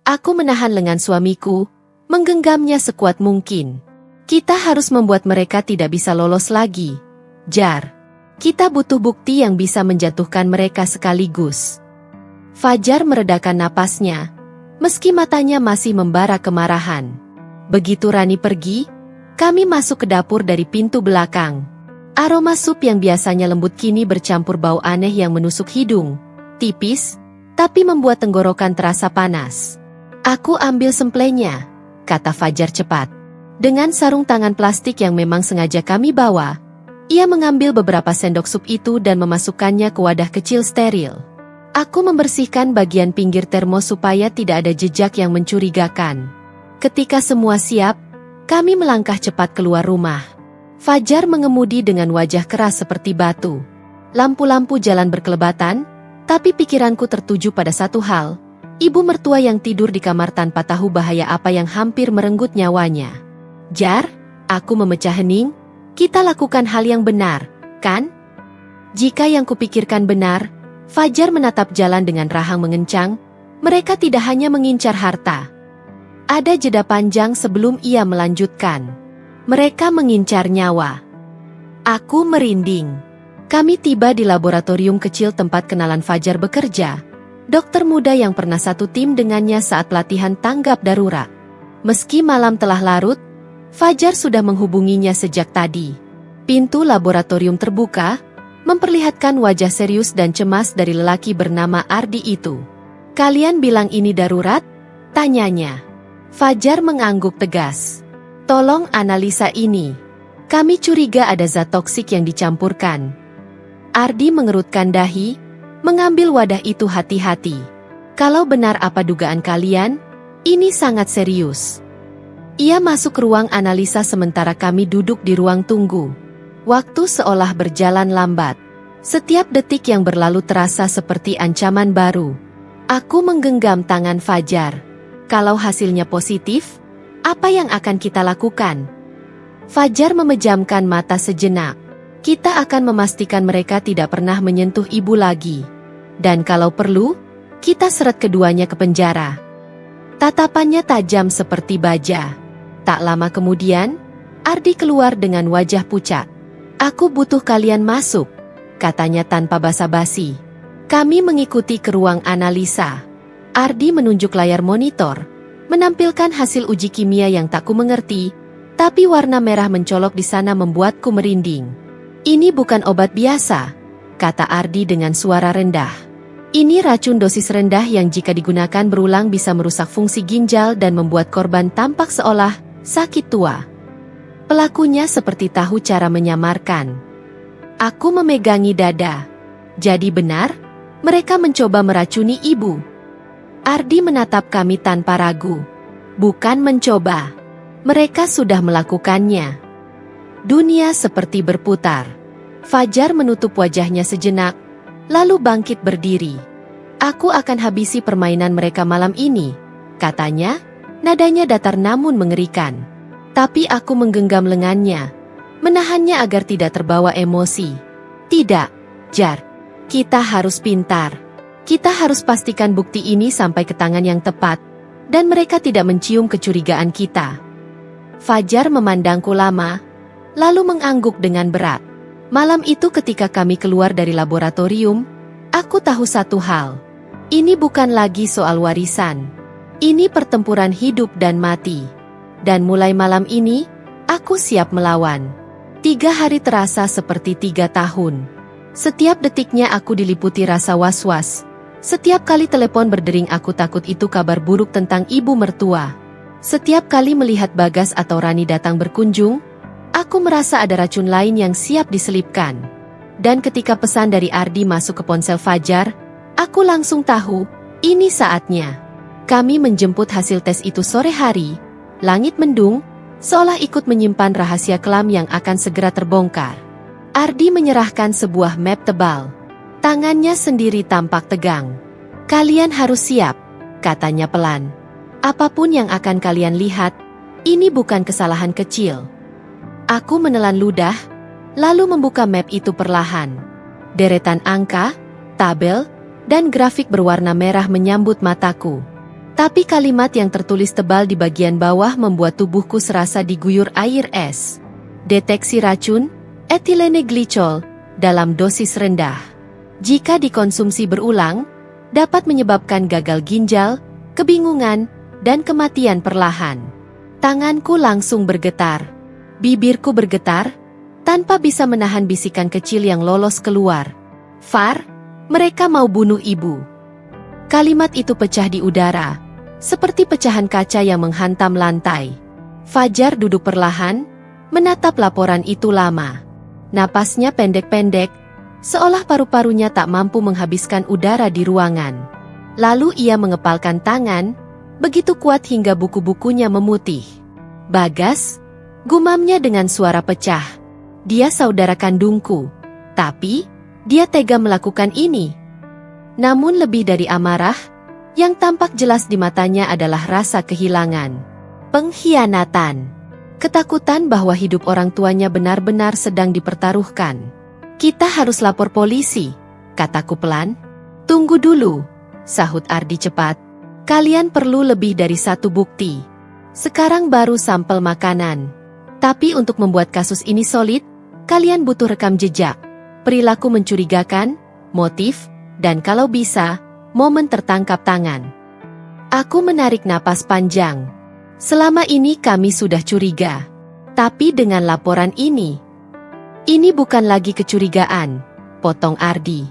Aku menahan lengan suamiku, menggenggamnya sekuat mungkin. Kita harus membuat mereka tidak bisa lolos lagi. Jar, kita butuh bukti yang bisa menjatuhkan mereka sekaligus. Fajar meredakan napasnya, meski matanya masih membara kemarahan. Begitu Rani pergi, kami masuk ke dapur dari pintu belakang. Aroma sup yang biasanya lembut kini bercampur bau aneh yang menusuk hidung, tipis, tapi membuat tenggorokan terasa panas. Aku ambil semplenya, kata Fajar cepat. Dengan sarung tangan plastik yang memang sengaja kami bawa, ia mengambil beberapa sendok sup itu dan memasukkannya ke wadah kecil steril. Aku membersihkan bagian pinggir termos supaya tidak ada jejak yang mencurigakan. Ketika semua siap, kami melangkah cepat keluar rumah. Fajar mengemudi dengan wajah keras seperti batu. Lampu-lampu jalan berkelebatan, tapi pikiranku tertuju pada satu hal, ibu mertua yang tidur di kamar tanpa tahu bahaya apa yang hampir merenggut nyawanya. Jar, aku memecah hening, kita lakukan hal yang benar, kan? Jika yang kupikirkan benar, Fajar menatap jalan dengan rahang mengencang, mereka tidak hanya mengincar harta. Ada jeda panjang sebelum ia melanjutkan. Mereka mengincar nyawa. Aku merinding. Kami tiba di laboratorium kecil tempat kenalan Fajar bekerja, dokter muda yang pernah satu tim dengannya saat pelatihan tanggap darurat. Meski malam telah larut, Fajar sudah menghubunginya sejak tadi. Pintu laboratorium terbuka, memperlihatkan wajah serius dan cemas dari lelaki bernama Ardi itu. Kalian bilang ini darurat? Tanyanya. Fajar mengangguk tegas. Tolong analisa ini. Kami curiga ada zat toksik yang dicampurkan. Ardi mengerutkan dahi, mengambil wadah itu hati-hati. Kalau benar apa dugaan kalian, ini sangat serius. Ia masuk ke ruang analisa sementara kami duduk di ruang tunggu. Waktu seolah berjalan lambat. Setiap detik yang berlalu terasa seperti ancaman baru. Aku menggenggam tangan Fajar. Kalau hasilnya positif, apa yang akan kita lakukan? Fajar memejamkan mata sejenak. Kita akan memastikan mereka tidak pernah menyentuh ibu lagi. Dan kalau perlu, kita seret keduanya ke penjara. Tatapannya tajam seperti baja. Tak lama kemudian, Ardi keluar dengan wajah pucat. Aku butuh kalian masuk, katanya tanpa basa-basi. Kami mengikuti ke ruang analisa. Ardi menunjuk layar monitor, menampilkan hasil uji kimia yang tak ku mengerti, tapi warna merah mencolok di sana membuatku merinding. Ini bukan obat biasa, kata Ardi dengan suara rendah. Ini racun dosis rendah yang jika digunakan berulang bisa merusak fungsi ginjal dan membuat korban tampak seolah sakit tua. Pelakunya seperti tahu cara menyamarkan. Aku memegangi dada. Jadi benar, mereka mencoba meracuni ibu. Ardi menatap kami tanpa ragu. Bukan mencoba. Mereka sudah melakukannya. Dunia seperti berputar. Fajar menutup wajahnya sejenak, lalu bangkit berdiri. Aku akan habisi permainan mereka malam ini, katanya, nadanya datar namun mengerikan. Tapi aku menggenggam lengannya, menahannya agar tidak terbawa emosi. Tidak, Jar. Kita harus pintar. Kita harus pastikan bukti ini sampai ke tangan yang tepat, dan mereka tidak mencium kecurigaan kita. Fajar memandangku lama, lalu mengangguk dengan berat. Malam itu ketika kami keluar dari laboratorium, aku tahu satu hal. Ini bukan lagi soal warisan. Ini pertempuran hidup dan mati. Dan mulai malam ini, aku siap melawan. 3 hari terasa seperti 3 tahun. Setiap detiknya aku diliputi rasa was-was. Setiap kali telepon berdering aku takut itu kabar buruk tentang ibu mertua. Setiap kali melihat Bagas atau Rani datang berkunjung, aku merasa ada racun lain yang siap diselipkan. Dan ketika pesan dari Ardi masuk ke ponsel Fajar, aku langsung tahu, ini saatnya. Kami menjemput hasil tes itu sore hari. Langit mendung, seolah ikut menyimpan rahasia kelam yang akan segera terbongkar. Ardi menyerahkan sebuah map tebal. Tangannya sendiri tampak tegang. Kalian harus siap, katanya pelan. Apapun yang akan kalian lihat, ini bukan kesalahan kecil. Aku menelan ludah, lalu membuka map itu perlahan. Deretan angka, tabel, dan grafik berwarna merah menyambut mataku. Tapi kalimat yang tertulis tebal di bagian bawah membuat tubuhku serasa diguyur air es. Deteksi racun, etilene glikol, dalam dosis rendah. Jika dikonsumsi berulang, dapat menyebabkan gagal ginjal, kebingungan, dan kematian perlahan. Tanganku langsung bergetar. Bibirku bergetar, tanpa bisa menahan bisikan kecil yang lolos keluar. Far, mereka mau bunuh ibu. Kalimat itu pecah di udara, seperti pecahan kaca yang menghantam lantai. Fajar duduk perlahan, menatap laporan itu lama. Napasnya pendek-pendek, seolah paru-parunya tak mampu menghabiskan udara di ruangan. Lalu ia mengepalkan tangan, begitu kuat hingga buku-bukunya memutih. Bagas, gumamnya dengan suara pecah. Dia saudara kandungku, tapi dia tega melakukan ini. Namun lebih dari amarah, yang tampak jelas di matanya adalah rasa kehilangan. Pengkhianatan. Ketakutan bahwa hidup orang tuanya benar-benar sedang dipertaruhkan. Kita harus lapor polisi, kataku pelan. Tunggu dulu, sahut Ardi cepat. Kalian perlu lebih dari satu bukti. Sekarang baru sampel makanan. Tapi untuk membuat kasus ini solid, kalian butuh rekam jejak, perilaku mencurigakan, motif, dan kalau bisa, momen tertangkap tangan. Aku menarik napas panjang. Selama ini kami sudah curiga. Tapi dengan laporan ini bukan lagi kecurigaan, potong Ardi.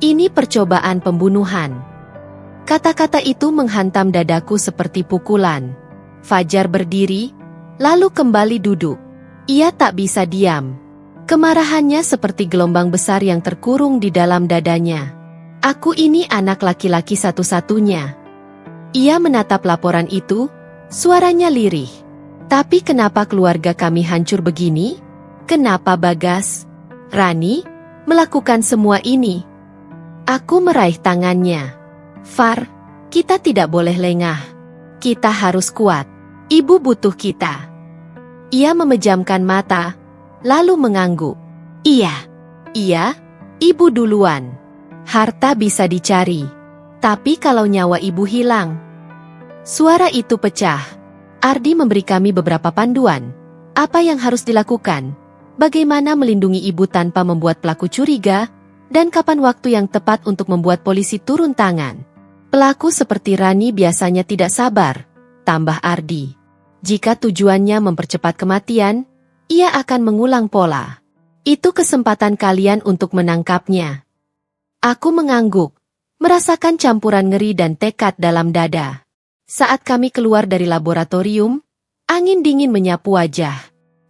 Ini percobaan pembunuhan. Kata-kata itu menghantam dadaku seperti pukulan. Fajar berdiri, lalu kembali duduk. Ia tak bisa diam. Kemarahannya seperti gelombang besar yang terkurung di dalam dadanya. Aku ini anak laki-laki satu-satunya. Ia menatap laporan itu, suaranya lirih. Tapi kenapa keluarga kami hancur begini? Kenapa Bagas, Rani, melakukan semua ini? Aku meraih tangannya. Far, kita tidak boleh lengah. Kita harus kuat. Ibu butuh kita. Ia memejamkan mata, lalu mengangguk. Iya. Iya, ibu duluan. Harta bisa dicari. Tapi kalau nyawa ibu hilang. Suara itu pecah. Ardi memberi kami beberapa panduan. Apa yang harus dilakukan? Bagaimana melindungi ibu tanpa membuat pelaku curiga? Dan kapan waktu yang tepat untuk membuat polisi turun tangan? Pelaku seperti Rani biasanya tidak sabar, tambah Ardi. Jika tujuannya mempercepat kematian, ia akan mengulang pola. Itu kesempatan kalian untuk menangkapnya. Aku mengangguk, merasakan campuran ngeri dan tekad dalam dada. Saat kami keluar dari laboratorium, angin dingin menyapu wajah.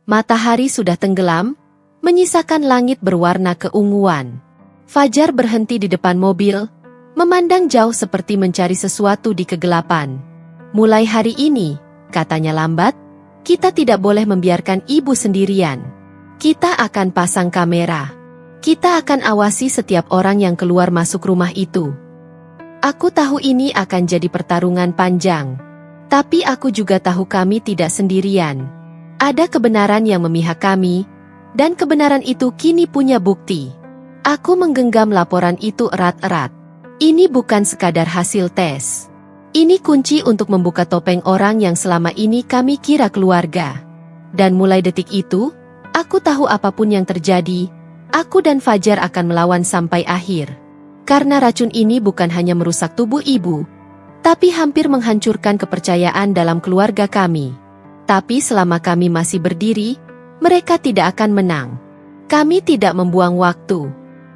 Matahari sudah tenggelam, menyisakan langit berwarna keunguan. Fajar berhenti di depan mobil, memandang jauh seperti mencari sesuatu di kegelapan. Mulai hari ini, katanya lambat, kita tidak boleh membiarkan ibu sendirian. Kita akan pasang kamera. Kita akan awasi setiap orang yang keluar masuk rumah itu. Aku tahu ini akan jadi pertarungan panjang. Tapi aku juga tahu kami tidak sendirian. Ada kebenaran yang memihak kami, dan kebenaran itu kini punya bukti. Aku menggenggam laporan itu erat-erat. Ini bukan sekadar hasil tes. Ini kunci untuk membuka topeng orang yang selama ini kami kira keluarga. Dan mulai detik itu, aku tahu apapun yang terjadi, aku dan Fajar akan melawan sampai akhir. Karena racun ini bukan hanya merusak tubuh ibu, tapi hampir menghancurkan kepercayaan dalam keluarga kami. Tapi selama kami masih berdiri, mereka tidak akan menang. Kami tidak membuang waktu.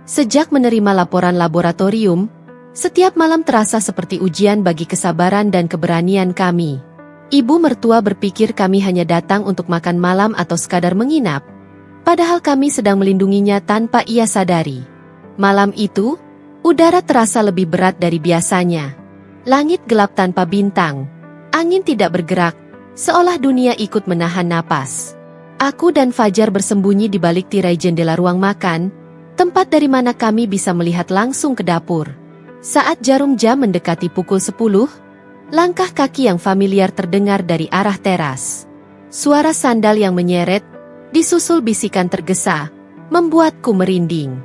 Sejak menerima laporan laboratorium, setiap malam terasa seperti ujian bagi kesabaran dan keberanian kami. Ibu mertua berpikir kami hanya datang untuk makan malam atau sekadar menginap, padahal kami sedang melindunginya tanpa ia sadari. Malam itu, udara terasa lebih berat dari biasanya. Langit gelap tanpa bintang, angin tidak bergerak, seolah dunia ikut menahan napas. Aku dan Fajar bersembunyi di balik tirai jendela ruang makan, tempat dari mana kami bisa melihat langsung ke dapur. Saat jarum jam mendekati pukul 10, langkah kaki yang familiar terdengar dari arah teras. Suara sandal yang menyeret, disusul bisikan tergesa, membuatku merinding.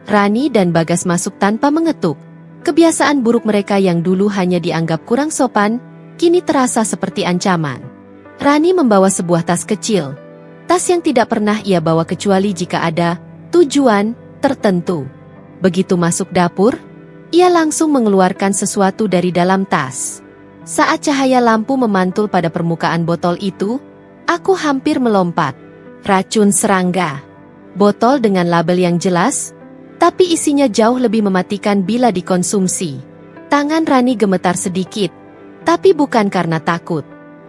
Rani dan Bagas masuk tanpa mengetuk. Kebiasaan buruk mereka yang dulu hanya dianggap kurang sopan, kini terasa seperti ancaman. Rani membawa sebuah tas kecil. Tas yang tidak pernah ia bawa kecuali jika ada tujuan tertentu. Begitu masuk dapur, ia langsung mengeluarkan sesuatu dari dalam tas. Saat cahaya lampu memantul pada permukaan botol itu, aku hampir melompat. Racun serangga. Botol dengan label yang jelas, tapi isinya jauh lebih mematikan bila dikonsumsi. Tangan Rani gemetar sedikit, tapi bukan karena takut.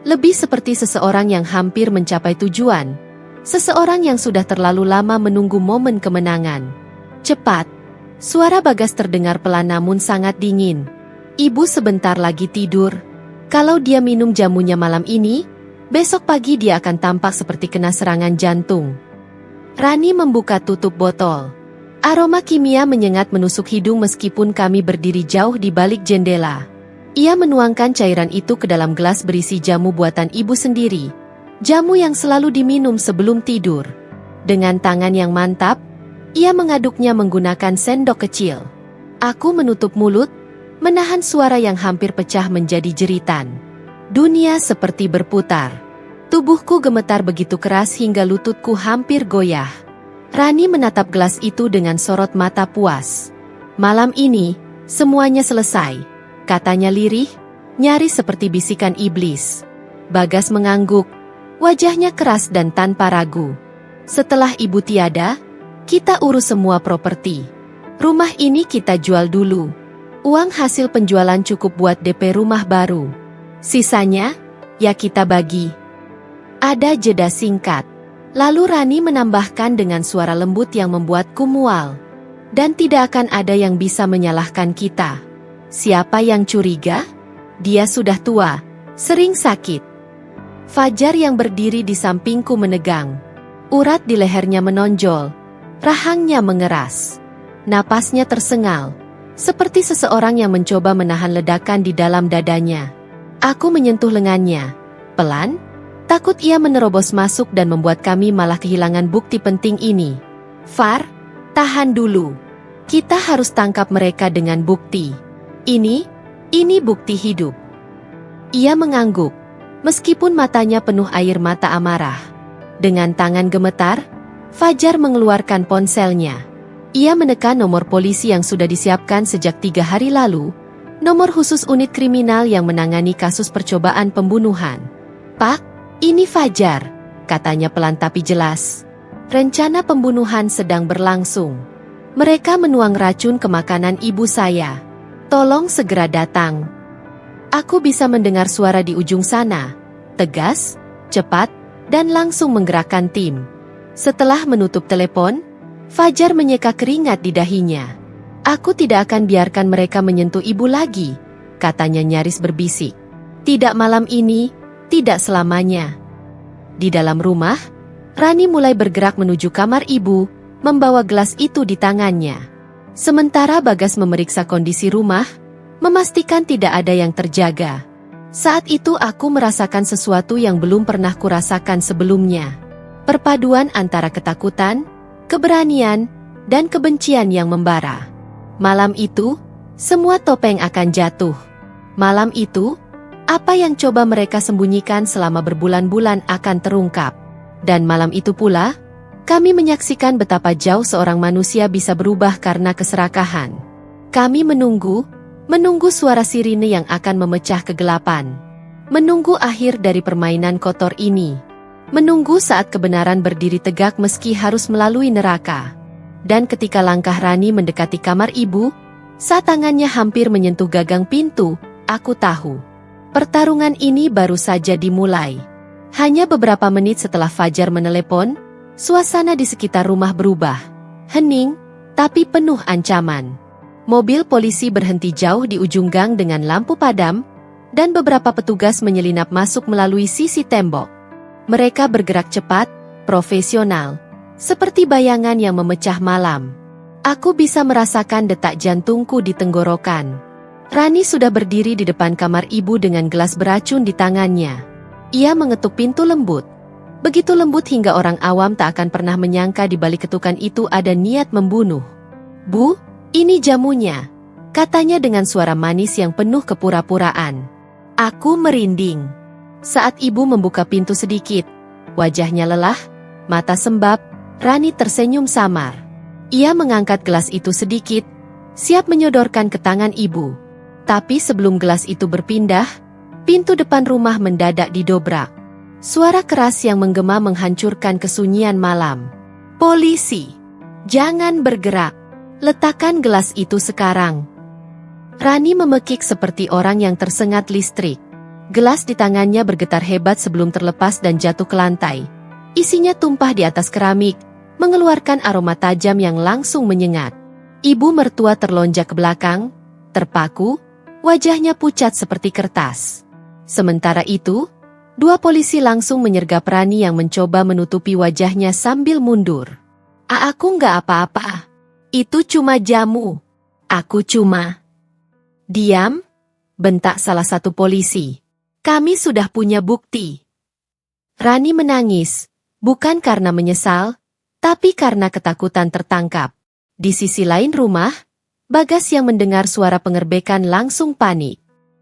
Lebih seperti seseorang yang hampir mencapai tujuan. Seseorang yang sudah terlalu lama menunggu momen kemenangan. Cepat, suara Bagas terdengar pelan namun sangat dingin. Ibu sebentar lagi tidur. Kalau dia minum jamunya malam ini, besok pagi dia akan tampak seperti kena serangan jantung. Rani membuka tutup botol. Aroma kimia menyengat menusuk hidung meskipun kami berdiri jauh di balik jendela. Ia menuangkan cairan itu ke dalam gelas berisi jamu buatan ibu sendiri. Jamu yang selalu diminum sebelum tidur. Dengan tangan yang mantap, ia mengaduknya menggunakan sendok kecil. Aku menutup mulut, menahan suara yang hampir pecah menjadi jeritan. Dunia seperti berputar. Tubuhku gemetar begitu keras hingga lututku hampir goyah. Rani menatap gelas itu dengan sorot mata puas. Malam ini, semuanya selesai, katanya lirih, nyaris seperti bisikan iblis. Bagas mengangguk, wajahnya keras dan tanpa ragu. Setelah ibu tiada, kita urus semua properti. Rumah ini kita jual dulu. Uang hasil penjualan cukup buat DP rumah baru. Sisanya, ya kita bagi. Ada jeda singkat. Lalu Rani menambahkan dengan suara lembut yang membuatku mual. Dan tidak akan ada yang bisa menyalahkan kita. Siapa yang curiga? Dia sudah tua, sering sakit. Fajar yang berdiri di sampingku menegang. Urat di lehernya menonjol. Rahangnya mengeras. Napasnya tersengal. Seperti seseorang yang mencoba menahan ledakan di dalam dadanya. Aku menyentuh lengannya. Pelan. Takut ia menerobos masuk dan membuat kami malah kehilangan bukti penting ini. Far, tahan dulu. Kita harus tangkap mereka dengan bukti. Ini bukti hidup. Ia mengangguk, meskipun matanya penuh air mata amarah. Dengan tangan gemetar, Fajar mengeluarkan ponselnya. Ia menekan nomor polisi yang sudah disiapkan sejak 3 hari lalu, nomor khusus unit kriminal yang menangani kasus percobaan pembunuhan. "Pak, ini Fajar," katanya pelan tapi jelas. "Rencana pembunuhan sedang berlangsung. Mereka menuang racun ke makanan ibu saya. Tolong segera datang." Aku bisa mendengar suara di ujung sana, tegas, cepat, dan langsung menggerakkan tim. Setelah menutup telepon, Fajar menyeka keringat di dahinya. "Aku tidak akan biarkan mereka menyentuh ibu lagi," katanya nyaris berbisik. "Tidak malam ini, tidak selamanya." Di dalam rumah, Rani mulai bergerak menuju kamar ibu, membawa gelas itu di tangannya. Sementara Bagas memeriksa kondisi rumah, memastikan tidak ada yang terjaga. Saat itu aku merasakan sesuatu yang belum pernah kurasakan sebelumnya. Perpaduan antara ketakutan, keberanian, dan kebencian yang membara. Malam itu, semua topeng akan jatuh. Malam itu, apa yang coba mereka sembunyikan selama berbulan-bulan akan terungkap. Dan malam itu pula, kami menyaksikan betapa jauh seorang manusia bisa berubah karena keserakahan. Kami menunggu suara sirine yang akan memecah kegelapan. Menunggu akhir dari permainan kotor ini. Menunggu saat kebenaran berdiri tegak meski harus melalui neraka. Dan ketika langkah Rani mendekati kamar ibu, saat tangannya hampir menyentuh gagang pintu, aku tahu. Pertarungan ini baru saja dimulai. Hanya beberapa menit setelah Fajar menelepon, suasana di sekitar rumah berubah. Hening, tapi penuh ancaman. Mobil polisi berhenti jauh di ujung gang dengan lampu padam, dan beberapa petugas menyelinap masuk melalui sisi tembok. Mereka bergerak cepat, profesional, seperti bayangan yang memecah malam. Aku bisa merasakan detak jantungku di tenggorokan. Rani sudah berdiri di depan kamar ibu dengan gelas beracun di tangannya. Ia mengetuk pintu lembut. Begitu lembut hingga orang awam tak akan pernah menyangka di balik ketukan itu ada niat membunuh. "Bu, ini jamunya," katanya dengan suara manis yang penuh kepura-puraan. Aku merinding. Saat ibu membuka pintu sedikit, wajahnya lelah, mata sembab, Rani tersenyum samar. Ia mengangkat gelas itu sedikit, siap menyodorkan ke tangan ibu. Tapi sebelum gelas itu berpindah, pintu depan rumah mendadak didobrak. Suara keras yang menggema menghancurkan kesunyian malam. "Polisi! Jangan bergerak! Letakkan gelas itu sekarang!" Rani memekik seperti orang yang tersengat listrik. Gelas di tangannya bergetar hebat sebelum terlepas dan jatuh ke lantai. Isinya tumpah di atas keramik, mengeluarkan aroma tajam yang langsung menyengat. Ibu mertua terlonjak ke belakang, terpaku, wajahnya pucat seperti kertas. Sementara itu, 2 polisi langsung menyergap Rani yang mencoba menutupi wajahnya sambil mundur. Aku nggak apa-apa. Itu cuma jamu. Aku cuma..." "Diam," bentak salah satu polisi. "Kami sudah punya bukti." Rani menangis, bukan karena menyesal, tapi karena ketakutan tertangkap. Di sisi lain rumah, Bagas yang mendengar suara pengerbekan langsung panik.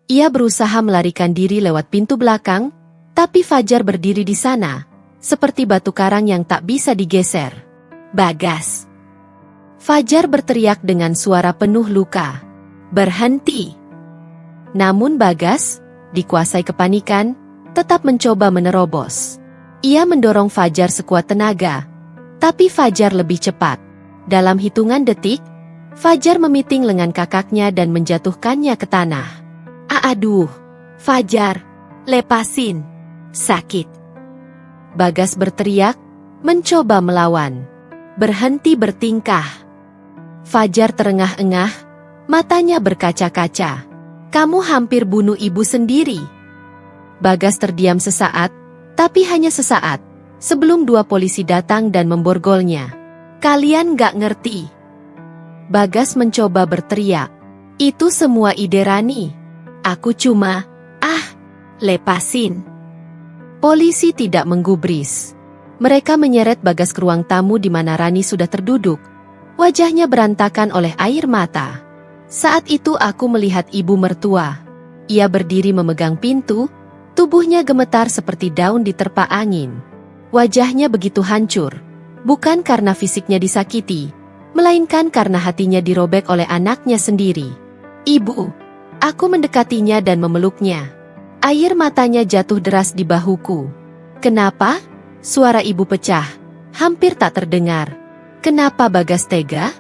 Ia berusaha melarikan diri lewat pintu belakang, tapi Fajar berdiri di sana, seperti batu karang yang tak bisa digeser. "Bagas!" Fajar berteriak dengan suara penuh luka. "Berhenti!" Namun Bagas, dikuasai kepanikan, tetap mencoba menerobos. Ia mendorong Fajar sekuat tenaga, tapi Fajar lebih cepat. Dalam hitungan detik, Fajar memiting lengan kakaknya dan menjatuhkannya ke tanah. "Aduh, Fajar, lepasin, sakit!" Bagas berteriak, mencoba melawan. "Berhenti bertingkah!" Fajar terengah-engah, matanya berkaca-kaca. "Kamu hampir bunuh ibu sendiri." Bagas terdiam sesaat, tapi hanya sesaat, sebelum 2 polisi datang dan memborgolnya. "Kalian gak ngerti." Bagas mencoba berteriak. "Itu semua ide Rani. Aku cuma..." "Lepasin." Polisi tidak menggubris. Mereka menyeret Bagas ke ruang tamu di mana Rani sudah terduduk. Wajahnya berantakan oleh air mata. Saat itu aku melihat ibu mertua. Ia berdiri memegang pintu, tubuhnya gemetar seperti daun diterpa angin. Wajahnya begitu hancur, bukan karena fisiknya disakiti, melainkan karena hatinya dirobek oleh anaknya sendiri. Ibu, aku mendekatinya dan memeluknya. Air matanya jatuh deras di bahuku. Kenapa? Suara ibu pecah, hampir tak terdengar. Kenapa Bagas tega?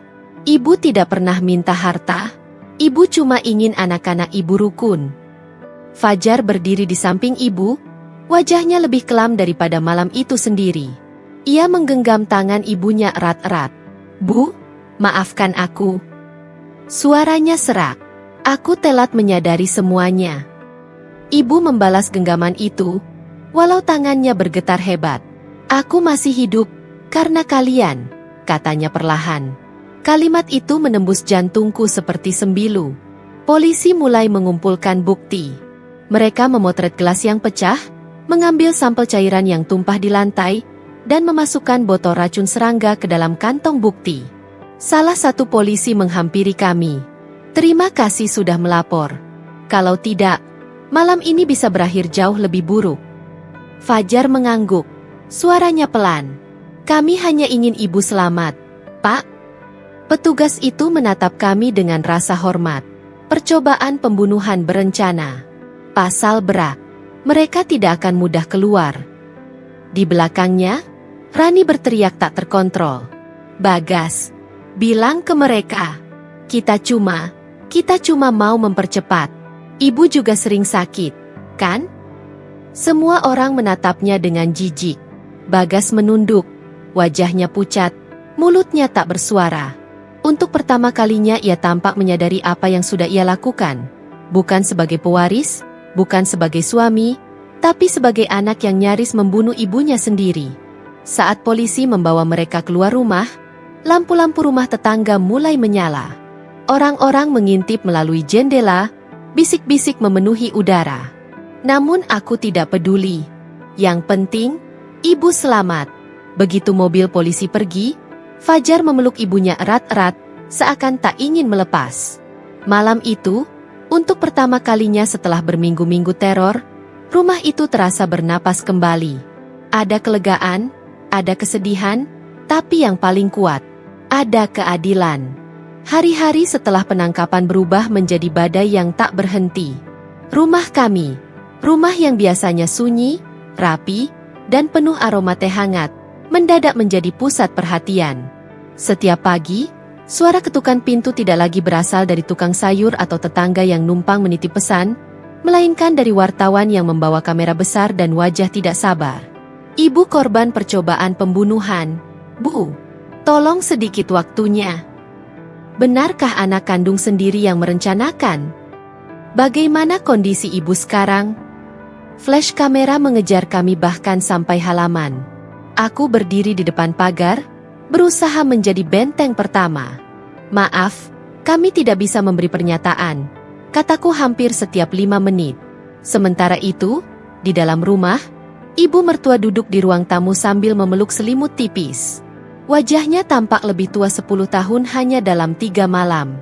Ibu tidak pernah minta harta. Ibu cuma ingin anak-anak ibu rukun. Fajar berdiri di samping ibu, wajahnya lebih kelam daripada malam itu sendiri. Ia menggenggam tangan ibunya erat-erat. Bu, maafkan aku. Suaranya serak. Aku telat menyadari semuanya. Ibu membalas genggaman itu, walau tangannya bergetar hebat. Aku masih hidup, karena kalian, katanya perlahan. Kalimat itu menembus jantungku seperti sembilu. Polisi mulai mengumpulkan bukti. Mereka memotret gelas yang pecah, mengambil sampel cairan yang tumpah di lantai, dan memasukkan botol racun serangga ke dalam kantong bukti. Salah satu polisi menghampiri kami. Terima kasih sudah melapor. Kalau tidak, malam ini bisa berakhir jauh lebih buruk. Fajar mengangguk. Suaranya pelan. Kami hanya ingin ibu selamat, Pak. Petugas itu menatap kami dengan rasa hormat. Percobaan pembunuhan berencana. Pasal berat. Mereka tidak akan mudah keluar. Di belakangnya, Rani berteriak tak terkontrol. Bagas, bilang ke mereka. Kita cuma mau mempercepat. Ibu juga sering sakit, kan? Semua orang menatapnya dengan jijik. Bagas menunduk, wajahnya pucat, mulutnya tak bersuara. Untuk pertama kalinya ia tampak menyadari apa yang sudah ia lakukan. Bukan sebagai pewaris, bukan sebagai suami, tapi sebagai anak yang nyaris membunuh ibunya sendiri. Saat polisi membawa mereka keluar rumah, lampu-lampu rumah tetangga mulai menyala. Orang-orang mengintip melalui jendela, bisik-bisik memenuhi udara. Namun aku tidak peduli. Yang penting, ibu selamat. Begitu mobil polisi pergi, Fajar memeluk ibunya erat-erat, seakan tak ingin melepas. Malam itu, untuk pertama kalinya setelah berminggu-minggu teror, rumah itu terasa bernapas kembali. Ada kelegaan, ada kesedihan, tapi yang paling kuat, ada keadilan. Hari-hari setelah penangkapan berubah menjadi badai yang tak berhenti. Rumah kami, rumah yang biasanya sunyi, rapi, dan penuh aroma teh hangat, mendadak menjadi pusat perhatian. Setiap pagi, suara ketukan pintu tidak lagi berasal dari tukang sayur atau tetangga yang numpang menitip pesan, melainkan dari wartawan yang membawa kamera besar dan wajah tidak sabar. Ibu korban percobaan pembunuhan. Bu, tolong sedikit waktunya. Benarkah anak kandung sendiri yang merencanakan? Bagaimana kondisi ibu sekarang? Flash kamera mengejar kami bahkan sampai halaman. Aku berdiri di depan pagar, berusaha menjadi benteng pertama. Maaf, kami tidak bisa memberi pernyataan, kataku hampir setiap 5 menit. Sementara itu, di dalam rumah, ibu mertua duduk di ruang tamu sambil memeluk selimut tipis. Wajahnya tampak lebih tua 10 tahun hanya dalam 3 malam.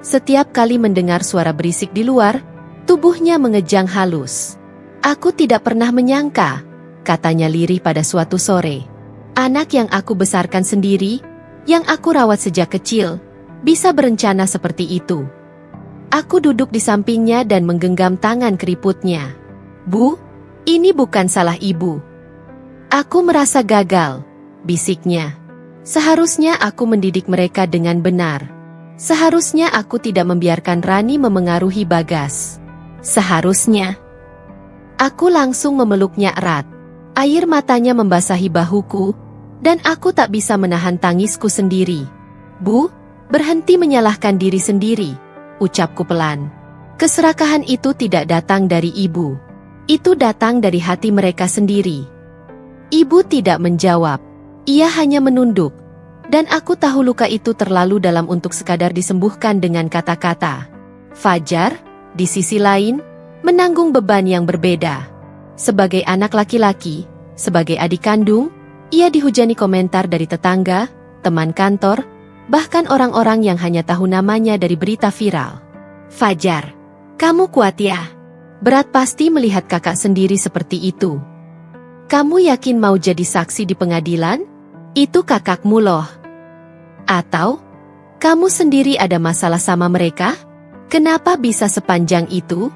Setiap kali mendengar suara berisik di luar, tubuhnya mengejang halus. Aku tidak pernah menyangka, katanya lirih pada suatu sore. Anak yang aku besarkan sendiri, yang aku rawat sejak kecil, bisa berencana seperti itu. Aku duduk di sampingnya dan menggenggam tangan keriputnya. Bu, ini bukan salah ibu. Aku merasa gagal, bisiknya. Seharusnya aku mendidik mereka dengan benar. Seharusnya aku tidak membiarkan Rani memengaruhi Bagas. Seharusnya. Aku langsung memeluknya erat. Air matanya membasahi bahuku, dan aku tak bisa menahan tangisku sendiri. Bu, berhenti menyalahkan diri sendiri, ucapku pelan. Keserakahan itu tidak datang dari ibu. Itu datang dari hati mereka sendiri. Ibu tidak menjawab. Ia hanya menunduk. Dan aku tahu luka itu terlalu dalam untuk sekadar disembuhkan dengan kata-kata. Fajar, di sisi lain, menanggung beban yang berbeda. Sebagai anak laki-laki, sebagai adik kandung, Ia dihujani komentar dari tetangga, teman kantor, bahkan orang-orang yang hanya tahu namanya dari berita viral. Fajar, kamu kuat ya? Berat pasti melihat kakak sendiri seperti itu. Kamu yakin mau jadi saksi di pengadilan? Itu kakakmu loh. Atau, kamu sendiri ada masalah sama mereka? Kenapa bisa sepanjang itu?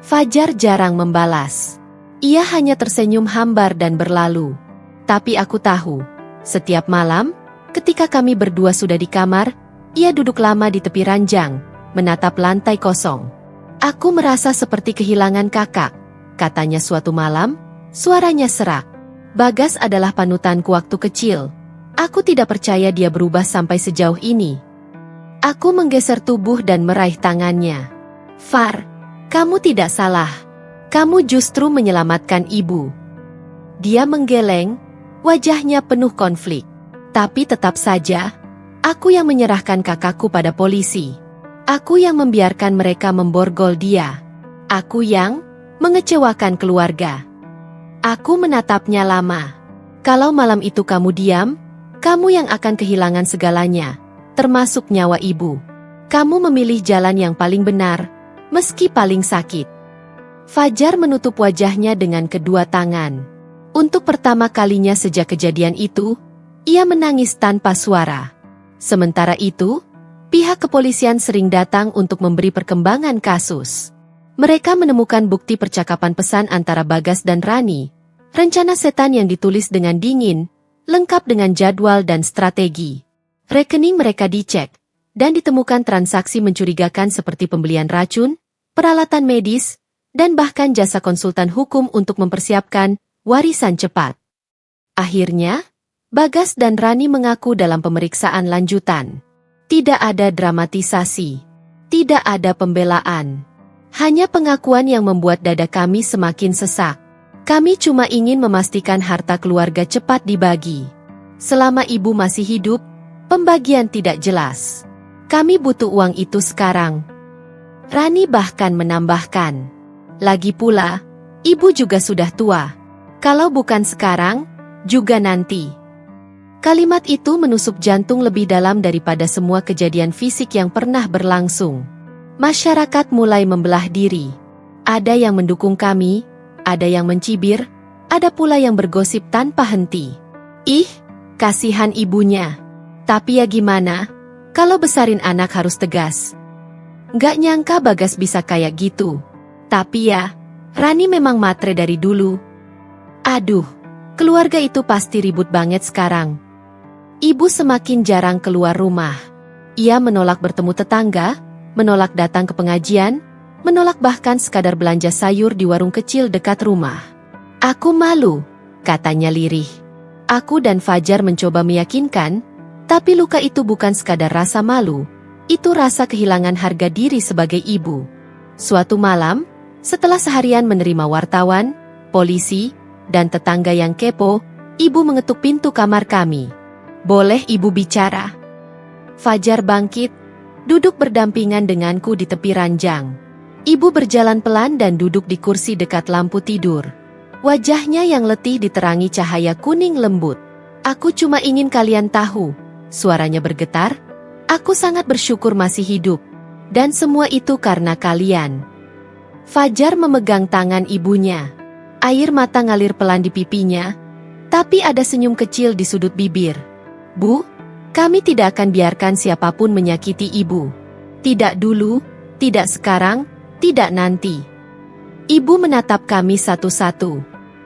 Fajar jarang membalas. Ia hanya tersenyum hambar dan berlalu. Tapi aku tahu, setiap malam, ketika kami berdua sudah di kamar, ia duduk lama di tepi ranjang, menatap lantai kosong. Aku merasa seperti kehilangan kakak, katanya suatu malam, suaranya serak. Bagas adalah panutanku waktu kecil. Aku tidak percaya dia berubah sampai sejauh ini. Aku menggeser tubuh dan meraih tangannya. Far, kamu tidak salah. Kamu justru menyelamatkan ibu. Dia menggeleng, wajahnya penuh konflik. Tapi tetap saja, aku yang menyerahkan kakakku pada polisi. Aku yang membiarkan mereka memborgol dia. Aku yang mengecewakan keluarga. Aku menatapnya lama. Kalau malam itu kamu diam, kamu yang akan kehilangan segalanya, termasuk nyawa ibu. Kamu memilih jalan yang paling benar, meski paling sakit. Fajar menutup wajahnya dengan kedua tangan. Untuk pertama kalinya sejak kejadian itu, ia menangis tanpa suara. Sementara itu, pihak kepolisian sering datang untuk memberi perkembangan kasus. Mereka menemukan bukti percakapan pesan antara Bagas dan Rani, rencana setan yang ditulis dengan dingin, lengkap dengan jadwal dan strategi. Rekening mereka dicek, dan ditemukan transaksi mencurigakan seperti pembelian racun, peralatan medis, dan bahkan jasa konsultan hukum untuk mempersiapkan warisan cepat. Akhirnya, Bagas dan Rani mengaku dalam pemeriksaan lanjutan. Tidak ada dramatisasi. Tidak ada pembelaan. Hanya pengakuan yang membuat dada kami semakin sesak. Kami cuma ingin memastikan harta keluarga cepat dibagi. Selama ibu masih hidup, pembagian tidak jelas. Kami butuh uang itu sekarang. Rani bahkan menambahkan. Lagi pula, ibu juga sudah tua. Kalau bukan sekarang, juga nanti. Kalimat itu menusuk jantung lebih dalam daripada semua kejadian fisik yang pernah berlangsung. Masyarakat mulai membelah diri. Ada yang mendukung kami, ada yang mencibir, ada pula yang bergosip tanpa henti. Ih, kasihan ibunya. Tapi ya gimana, kalau besarin anak harus tegas. Nggak nyangka Bagas bisa kayak gitu. Tapi ya, Rani memang matre dari dulu. Aduh, keluarga itu pasti ribut banget sekarang. Ibu semakin jarang keluar rumah. Ia menolak bertemu tetangga, menolak datang ke pengajian, menolak bahkan sekadar belanja sayur di warung kecil dekat rumah. Aku malu, katanya lirih. Aku dan Fajar mencoba meyakinkan, tapi luka itu bukan sekadar rasa malu, itu rasa kehilangan harga diri sebagai ibu. Suatu malam, setelah seharian menerima wartawan, polisi, dan tetangga yang kepo, ibu mengetuk pintu kamar kami. Boleh ibu bicara? Fajar bangkit, duduk berdampingan denganku di tepi ranjang. Ibu berjalan pelan dan duduk di kursi dekat lampu tidur. Wajahnya yang letih diterangi cahaya kuning lembut. Aku cuma ingin kalian tahu, suaranya bergetar. Aku sangat bersyukur masih hidup. Dan semua itu karena kalian. Fajar memegang tangan ibunya. Air mata ngalir pelan di pipinya, tapi ada senyum kecil di sudut bibir. Bu, kami tidak akan biarkan siapapun menyakiti ibu. Tidak dulu, tidak sekarang, tidak nanti. Ibu menatap kami satu-satu.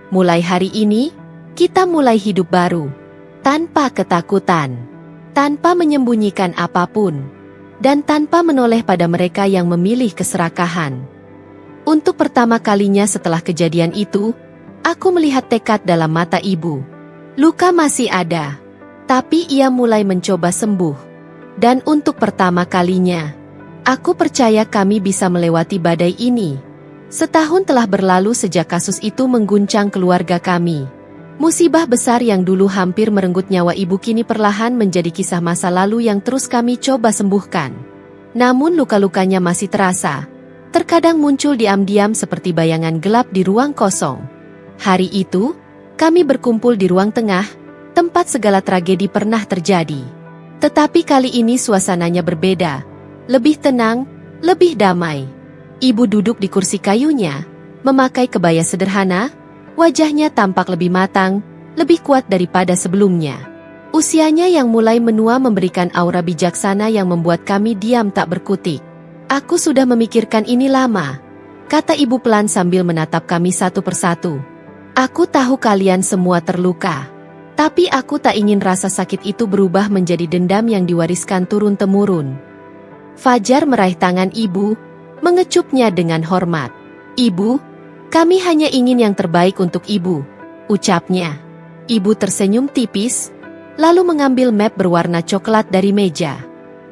Mulai hari ini, kita mulai hidup baru. Tanpa ketakutan. Tanpa menyembunyikan apapun. Dan tanpa menoleh pada mereka yang memilih keserakahan. Untuk pertama kalinya setelah kejadian itu, aku melihat tekad dalam mata ibu. Luka masih ada. Tapi ia mulai mencoba sembuh. Dan untuk pertama kalinya, aku percaya kami bisa melewati badai ini. Setahun telah berlalu sejak kasus itu mengguncang keluarga kami. Musibah besar yang dulu hampir merenggut nyawa ibu kini perlahan menjadi kisah masa lalu yang terus kami coba sembuhkan. Namun luka-lukanya masih terasa. Terkadang muncul diam-diam seperti bayangan gelap di ruang kosong. Hari itu, Kami berkumpul di ruang tengah, tempat segala tragedi pernah terjadi. Tetapi kali ini suasananya berbeda, lebih tenang, lebih damai. Ibu duduk di kursi kayunya, memakai kebaya sederhana, wajahnya tampak lebih matang, lebih kuat daripada sebelumnya. Usianya yang mulai menua memberikan aura bijaksana yang membuat kami diam tak berkutik. Aku sudah memikirkan ini lama, kata ibu pelan sambil menatap kami satu persatu. Aku tahu kalian semua terluka. Tapi aku tak ingin rasa sakit itu berubah menjadi dendam yang diwariskan turun-temurun. Fajar meraih tangan ibu, mengecupnya dengan hormat. Ibu, kami hanya ingin yang terbaik untuk ibu, ucapnya. Ibu tersenyum tipis, lalu mengambil map berwarna coklat dari meja.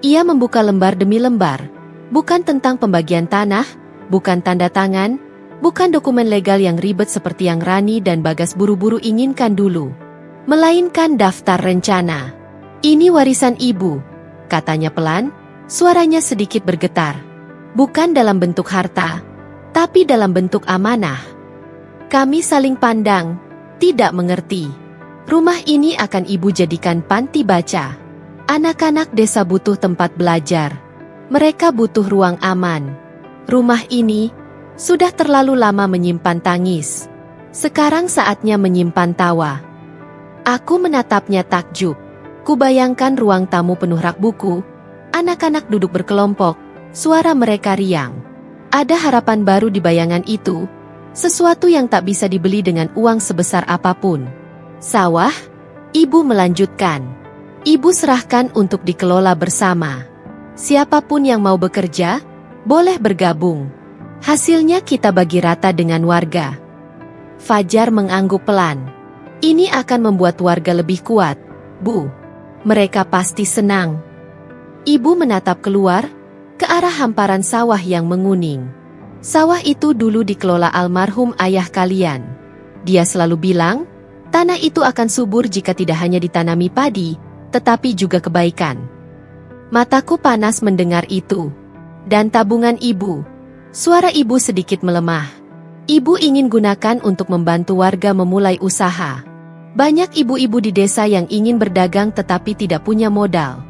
Ia membuka lembar demi lembar, bukan tentang pembagian tanah, bukan tanda tangan, bukan dokumen legal yang ribet seperti yang Rani dan Bagas buru-buru inginkan dulu. Melainkan daftar rencana. Ini warisan ibu, katanya pelan, suaranya sedikit bergetar. Bukan dalam bentuk harta, tapi dalam bentuk amanah. Kami saling pandang, tidak mengerti. Rumah ini akan ibu jadikan panti baca. Anak-anak desa butuh tempat belajar. Mereka butuh ruang aman. Rumah ini sudah terlalu lama menyimpan tangis. Sekarang saatnya menyimpan tawa. Aku menatapnya takjub. Kubayangkan ruang tamu penuh rak buku, anak-anak duduk berkelompok, suara mereka riang. Ada harapan baru di bayangan itu, sesuatu yang tak bisa dibeli dengan uang sebesar apapun. Sawah, ibu melanjutkan. Ibu serahkan untuk dikelola bersama. Siapapun yang mau bekerja, boleh bergabung. Hasilnya kita bagi rata dengan warga. Fajar mengangguk pelan. Ini akan membuat warga lebih kuat, Bu. Mereka pasti senang. Ibu menatap keluar, ke arah hamparan sawah yang menguning. Sawah itu dulu dikelola almarhum ayah kalian. Dia selalu bilang, tanah itu akan subur jika tidak hanya ditanami padi, tetapi juga kebaikan. Mataku panas mendengar itu. Dan tabungan ibu. Suara ibu sedikit melemah. Ibu ingin gunakan untuk membantu warga memulai usaha. Banyak ibu-ibu di desa yang ingin berdagang tetapi tidak punya modal.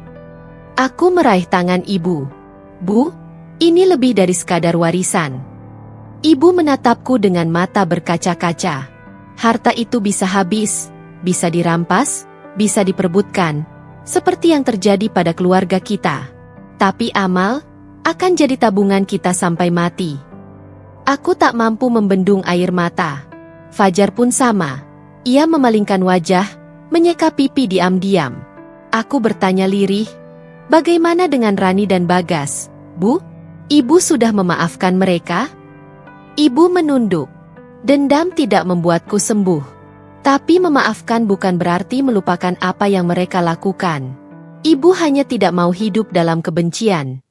Aku meraih tangan ibu. Bu, ini lebih dari sekadar warisan. Ibu menatapku dengan mata berkaca-kaca. Harta itu bisa habis, bisa dirampas, bisa diperebutkan, seperti yang terjadi pada keluarga kita. Tapi amal akan jadi tabungan kita sampai mati. Aku tak mampu membendung air mata. Fajar pun sama. Ia memalingkan wajah, menyeka pipi diam-diam. Aku bertanya lirih, bagaimana dengan Rani dan Bagas, Bu? Ibu sudah memaafkan mereka? Ibu menunduk. Dendam tidak membuatku sembuh. Tapi memaafkan bukan berarti melupakan apa yang mereka lakukan. Ibu hanya tidak mau hidup dalam kebencian.